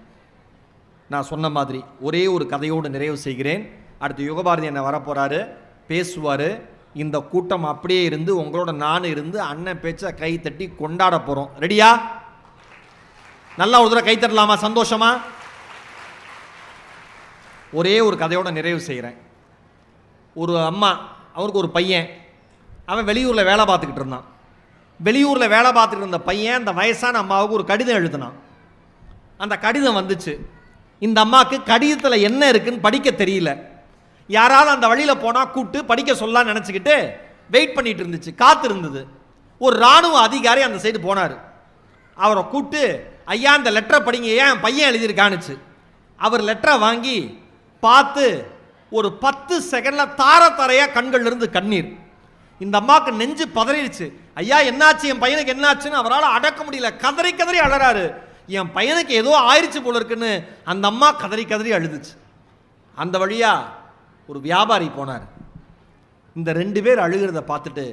நான் சொன்ன மாதிரி ஒரே ஒரு கதையோடு நிறைவு செய்கிறேன். அடுத்து யுகபாரதி என்ன வரப்போகிறாரு, பேசுவார். இந்த கூட்டம் அப்படியே இருந்து உங்களோட நான் இருந்து அண்ணன் பேச்சை கை தட்டி கொண்டாட போகிறோம். ரெடியா? நல்லா ஒரு தடவை கை தட்டலாமா? சந்தோஷமா? ஒரே ஒரு கதையோட நிறைவு செய்கிறேன். ஒரு அம்மா, அவருக்கு ஒரு பையன், அவன் வெளியூரில் வேலை பார்த்துக்கிட்டு இருந்தான். வெளியூரில் வேலை பார்த்துட்டு இருந்த பையன் அந்த வயசான அம்மாவுக்கு ஒரு கடிதம் எழுதினான். அந்த கடிதம் வந்துச்சு. இந்த அம்மாவுக்கு கடிதத்தில் என்ன இருக்குன்னு படிக்க தெரியல. யாராவது அந்த வழியில் போனால் கூப்பிட்டு படிக்க சொல்லலான்னு நினச்சிக்கிட்டு வெயிட் பண்ணிட்டு இருந்துச்சு, காத்து இருந்தது. ஒரு இராணுவ அதிகாரி அந்த சைடு போனார். அவரை கூப்பிட்டு, ஐயா இந்த லெட்டரை படிங்க, ஏன் பையன் எழுதியிருக்கானுச்சு. அவர் லெட்டரை வாங்கி பார்த்து ஒரு 10 செகண்டில் தார தாரையாக கண்கள்லேருந்து கண்ணீர். இந்த அம்மாவுக்கு நெஞ்சு பதறிடுச்சு. ஐயா என்னாச்சு, என் பையனுக்கு என்னாச்சுன்னு அவரால் அடக்க முடியல. கதறி கதறி அழறாரு. என் பையனுக்கு ஏதோ ஆயிடுச்சு போல இருக்குன்னு அந்த அம்மா கதறி கதறி அழுதுச்சு. அந்த வழியா ஒரு வியாபாரி போனார். இந்த 2 பேர் அழுகிறத பார்த்துட்டு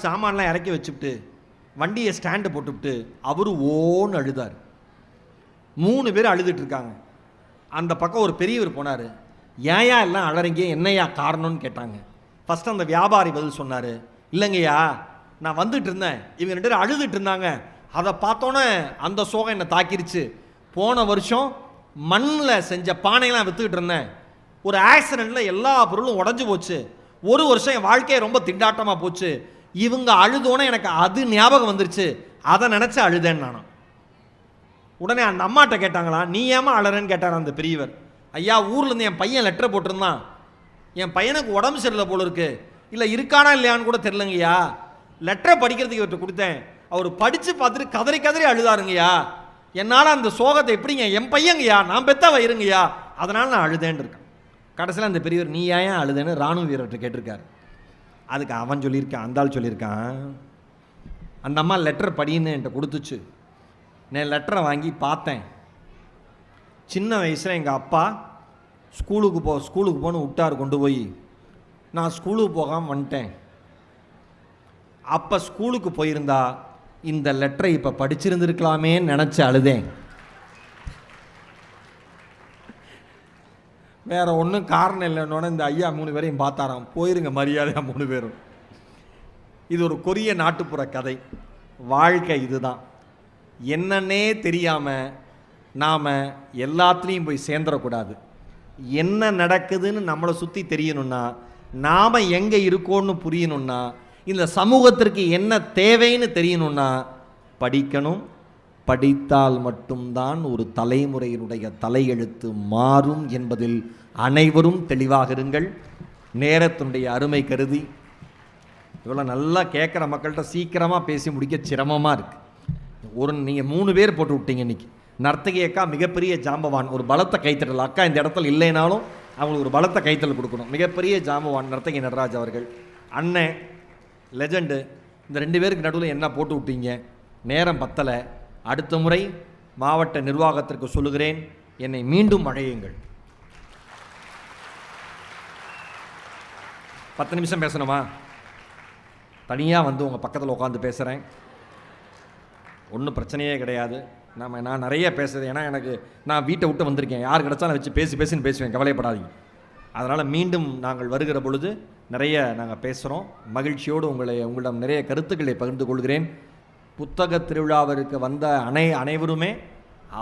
சாமான்லாம் இறக்கி வச்சுட்டு வண்டியை ஸ்டாண்டு போட்டுவிட்டு அவரு ஓன்னு அழுதார். 3 பேர் அழுதுட்டு இருக்காங்க. அந்த பக்கம் ஒரு பெரியவர் போனார். ஏயா எல்லாம் அழறீங்க, என்னையா காரணம்னு கேட்டாங்க. ஃபஸ்ட்டு அந்த வியாபாரி பதில் சொன்னார், இல்லைங்கய்யா நான் வந்துட்டு இருந்தேன், இவங்க 2 பேரும் அழுதுட்டு இருந்தாங்க, அதை பார்த்தோன்னே அந்த சோகம் என்னை தாக்கிருச்சு. போன வருஷம் மண்ணில் செஞ்ச பானையெல்லாம் விற்றுக்கிட்டு இருந்தேன். ஒரு ஆக்சிடெண்ட்டில் எல்லா பொருளும் உடஞ்சி போச்சு. ஒரு வருஷம் என் வாழ்க்கையை ரொம்ப திண்டாட்டமாக போச்சு. இவங்க அழுதோன்னே எனக்கு அது ஞாபகம் வந்துருச்சு, அதை நினச்சி அழுதேன்னு நானும். உடனே அந்த அம்மாட்ட கேட்டாங்களா, நீ ஏமா அழறேன்னு கேட்டார் அந்த பெரியவர். ஐயா ஊர்லேருந்து என் பையன் லெட்டர் போட்டிருந்தான், என் பையனுக்கு உடம்பு சரியில்லை போல இருக்கு, இல்லை இருக்கானா இல்லையான்னு கூட தெரிலங்கய்யா, லெட்டரை படிக்கிறதுக்கு இவர்கிட்ட கொடுத்தேன், அவர் படித்து பார்த்துட்டு கதறி கதறி அழுதாருங்கய்யா, என்னால் அந்த சோகத்தை எப்படிங்க, என் பையங்கய்யா, நான் பெத்த வயிருங்கய்யா, அதனால் நான் அழுதேன்னு இருக்கேன். கடைசியில் அந்த பெரியவர் நீ ஏன் அழுதேன்னு ராணுவ வீரர்கிட்ட கேட்டிருக்காரு. அதுக்கு அவன் சொல்லியிருக்கான், அந்த ஆள் சொல்லியிருக்கான், அந்த அம்மா லெட்டர் படின்னு என்கிட்ட கொடுத்துச்சு. நான் லெட்டரை வாங்கி பார்த்தேன். சின்ன வயசில் எங்கள் அப்பா ஸ்கூலுக்கு போன்னு விட்டார் கொண்டு போய். நான் ஸ்கூலுக்கு போகாமல் வந்துட்டேன். அப்போ ஸ்கூலுக்கு போயிருந்தா இந்த லெட்டரை இப்போ படிச்சிருந்துருக்கலாமேன்னு நினச்சி அழுதேன். வேறு ஒன்றும் காரணம் இல்லைன்னொன்னே இந்த ஐயா 3 பேரையும் பார்த்தாராம். போயிருங்க மரியாதையாக 3 பேரும். இது ஒரு கொரிய நாட்டுப்புற கதை. வாழ்க்கை இதுதான். என்னன்னே தெரியாமல் நாம் எல்லாத்துலேயும் போய் சேர்ந்துடக்கூடாது. என்ன நடக்குதுன்னு நம்மளை சுற்றி தெரியணும்னா, நாம் எங்கே இருக்கோன்னு புரியணும்னா, இந்த சமூகத்திற்கு என்ன தேவைன்னு தெரியணும்னா படிக்கணும். படித்தால் மட்டும்தான் ஒரு தலைமுறையினுடைய தலையெழுத்து மாறும் என்பதில் அனைவரும் தெளிவாக இருங்கள். நேரத்தினுடைய அருமை கருதி இவ்வளோ நல்லா கேட்குற மக்கள்கிட்ட சீக்கிரமாக பேசி முடிக்க சிரமமாக இருக்குது. நீங்கள் 3 பேர் போட்டு விட்டீங்க இன்றைக்கி. நர்த்தகி அக்கா மிகப்பெரிய ஜாம்பவான். ஒரு பலத்தை கைத்தட்டல். அக்கா இந்த இடத்துல இல்லைனாலும் அவங்களுக்கு ஒரு பலத்தை கைத்தல் கொடுக்கணும். மிகப்பெரிய ஜாம்பவான் நர்த்தகி நடராஜ் அவர்கள். அண்ணன் லெஜண்டு. இந்த 2 பேருக்கு நடுவில் என்ன போட்டு விட்டீங்க? நேரம் பத்தலை. அடுத்த முறை மாவட்ட நிர்வாகத்திற்கு சொல்லுகிறேன், என்னை மீண்டும் அழையுங்கள். 10 நிமிஷம் பேசணுமா? தனியாக வந்து உங்கள் பக்கத்தில் உட்காந்து பேசுகிறேன். ஒன்றும் பிரச்சனையே கிடையாது. நான் நிறைய பேசுகிறேன். ஏன்னா நான் வீட்டை விட்டு வந்திருக்கேன். யார் கிடச்சாலும் வச்சு பேசின்னு பேசுவேன். கவலைப்படாதீங்க. அதனால் மீண்டும் நாங்கள் வருகிற பொழுது நிறைய நாங்கள் பேசுகிறோம். மகிழ்ச்சியோடு உங்களிடம் நிறைய கருத்துக்களை பகிர்ந்து கொள்கிறேன். புத்தக திருவிழாவிற்கு வந்த அனைவருமே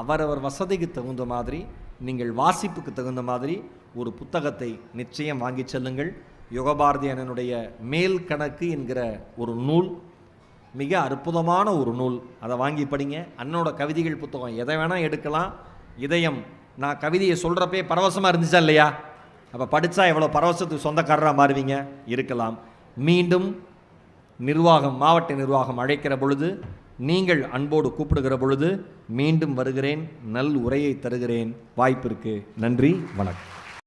அவரவர் வசதிக்கு தகுந்த மாதிரி, நீங்கள் வாசிப்புக்கு தகுந்த மாதிரி ஒரு புத்தகத்தை நிச்சயம் வாங்கி செல்லுங்கள். யுகபாரதி அண்ணனுடைய மேல் கணக்கு என்கிற ஒரு நூல் மிக அற்புதமான ஒரு நூல். அதை வாங்கி படிங்க. அண்ணனோட கவிதைகள் புத்தகம் எதை வேணால் எடுக்கலாம். இதயம். நான் கவிதையை சொல்கிறப்பே பரவசமாக இருந்துச்சா இல்லையா? அப்போ படித்தா எவ்வளோ பரவசத்துக்கு சொந்தக்காரராக மாறுவீங்க. இருக்கலாம். மீண்டும் மாவட்ட நிர்வாகம் அழைக்கிற பொழுது, நீங்கள் அன்போடு கூப்பிடுகிற பொழுது மீண்டும் வருகிறேன். நல் உரையை தருகிறேன். வாய்ப்பிற்கு நன்றி. வணக்கம்.